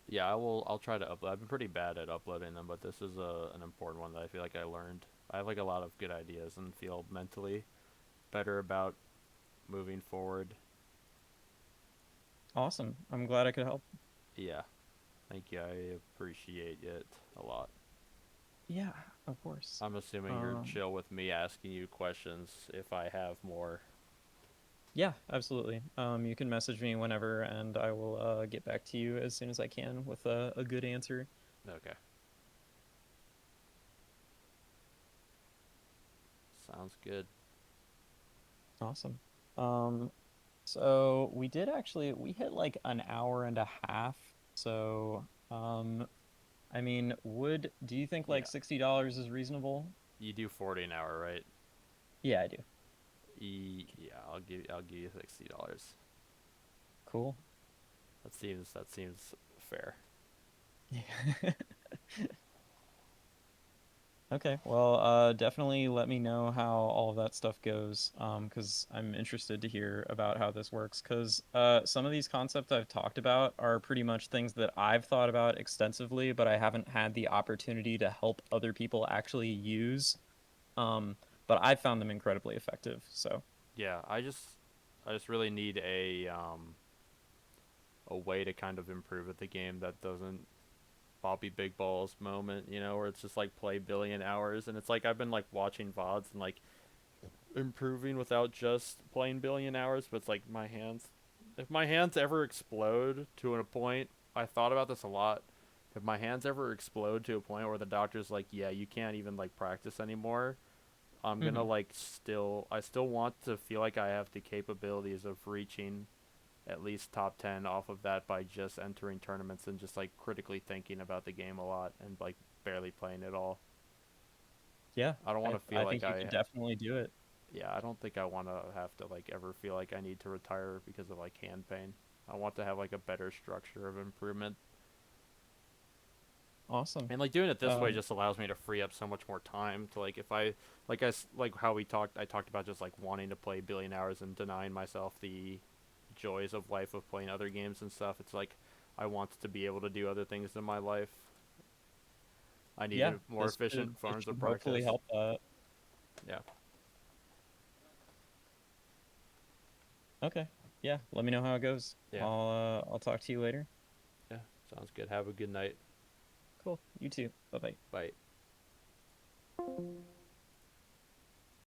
Yeah, I will. I'll try to upload. I've been pretty bad at uploading them, but this is an important one that I feel like I learned. I have like a lot of good ideas and feel mentally better about moving forward. Awesome. I'm glad I could help. Yeah, thank you. I appreciate it a lot. Yeah, of course. I'm assuming you're Um, chill with me asking you questions if I have more. yeah, absolutely. You can message me whenever, and I will get back to you as soon as I can with a good answer. Okay, sounds good. Awesome. Um, so we did actually we hit like an hour and a half. So, I mean, would do you think like Yeah, $60 is reasonable? you do 40 an hour, right? Yeah, I do. Yeah, I'll give you $60. Cool. That seems fair. Yeah. Okay, well, definitely let me know how all of that stuff goes, because I'm interested to hear about how this works. Because some of these concepts I've talked about are pretty much things that I've thought about extensively, but I haven't had the opportunity to help other people actually use. Um, but I found them incredibly effective. So, Yeah, I just really need a way to kind of improve at the game that doesn't Bobby Big Balls moment, where it's just like play billion hours, and it's like I've been like watching VODs and like improving without just playing billion hours, but it's like my hands, if my hands ever explode to a point, I thought about this a lot. If my hands ever explode to a point where the doctor's like, yeah, you can't even like practice anymore, I'm gonna mhm. like I still want to feel like I have the capabilities of reaching at least top 10 off of that by just entering tournaments and just like critically thinking about the game a lot and like barely playing it all. Yeah, I don't want I to feel I like think you could I definitely do it. yeah, I don't think I want to have to like ever feel like I need to retire because of like hand pain. I want to have like a better structure of improvement. Awesome. And like doing it this way Um, just allows me to free up so much more time to like if I like how I talked about just like wanting to play billion hours and denying myself the joys of life of playing other games and stuff. It's like I want to be able to do other things in my life. I need yeah, more efficient this forms of should hopefully practice. help that. Yeah. Okay. Yeah, let me know how it goes. Yeah. I'll talk to you later. Yeah. Sounds good. Have a good night. Cool. You too. Bye bye. Bye.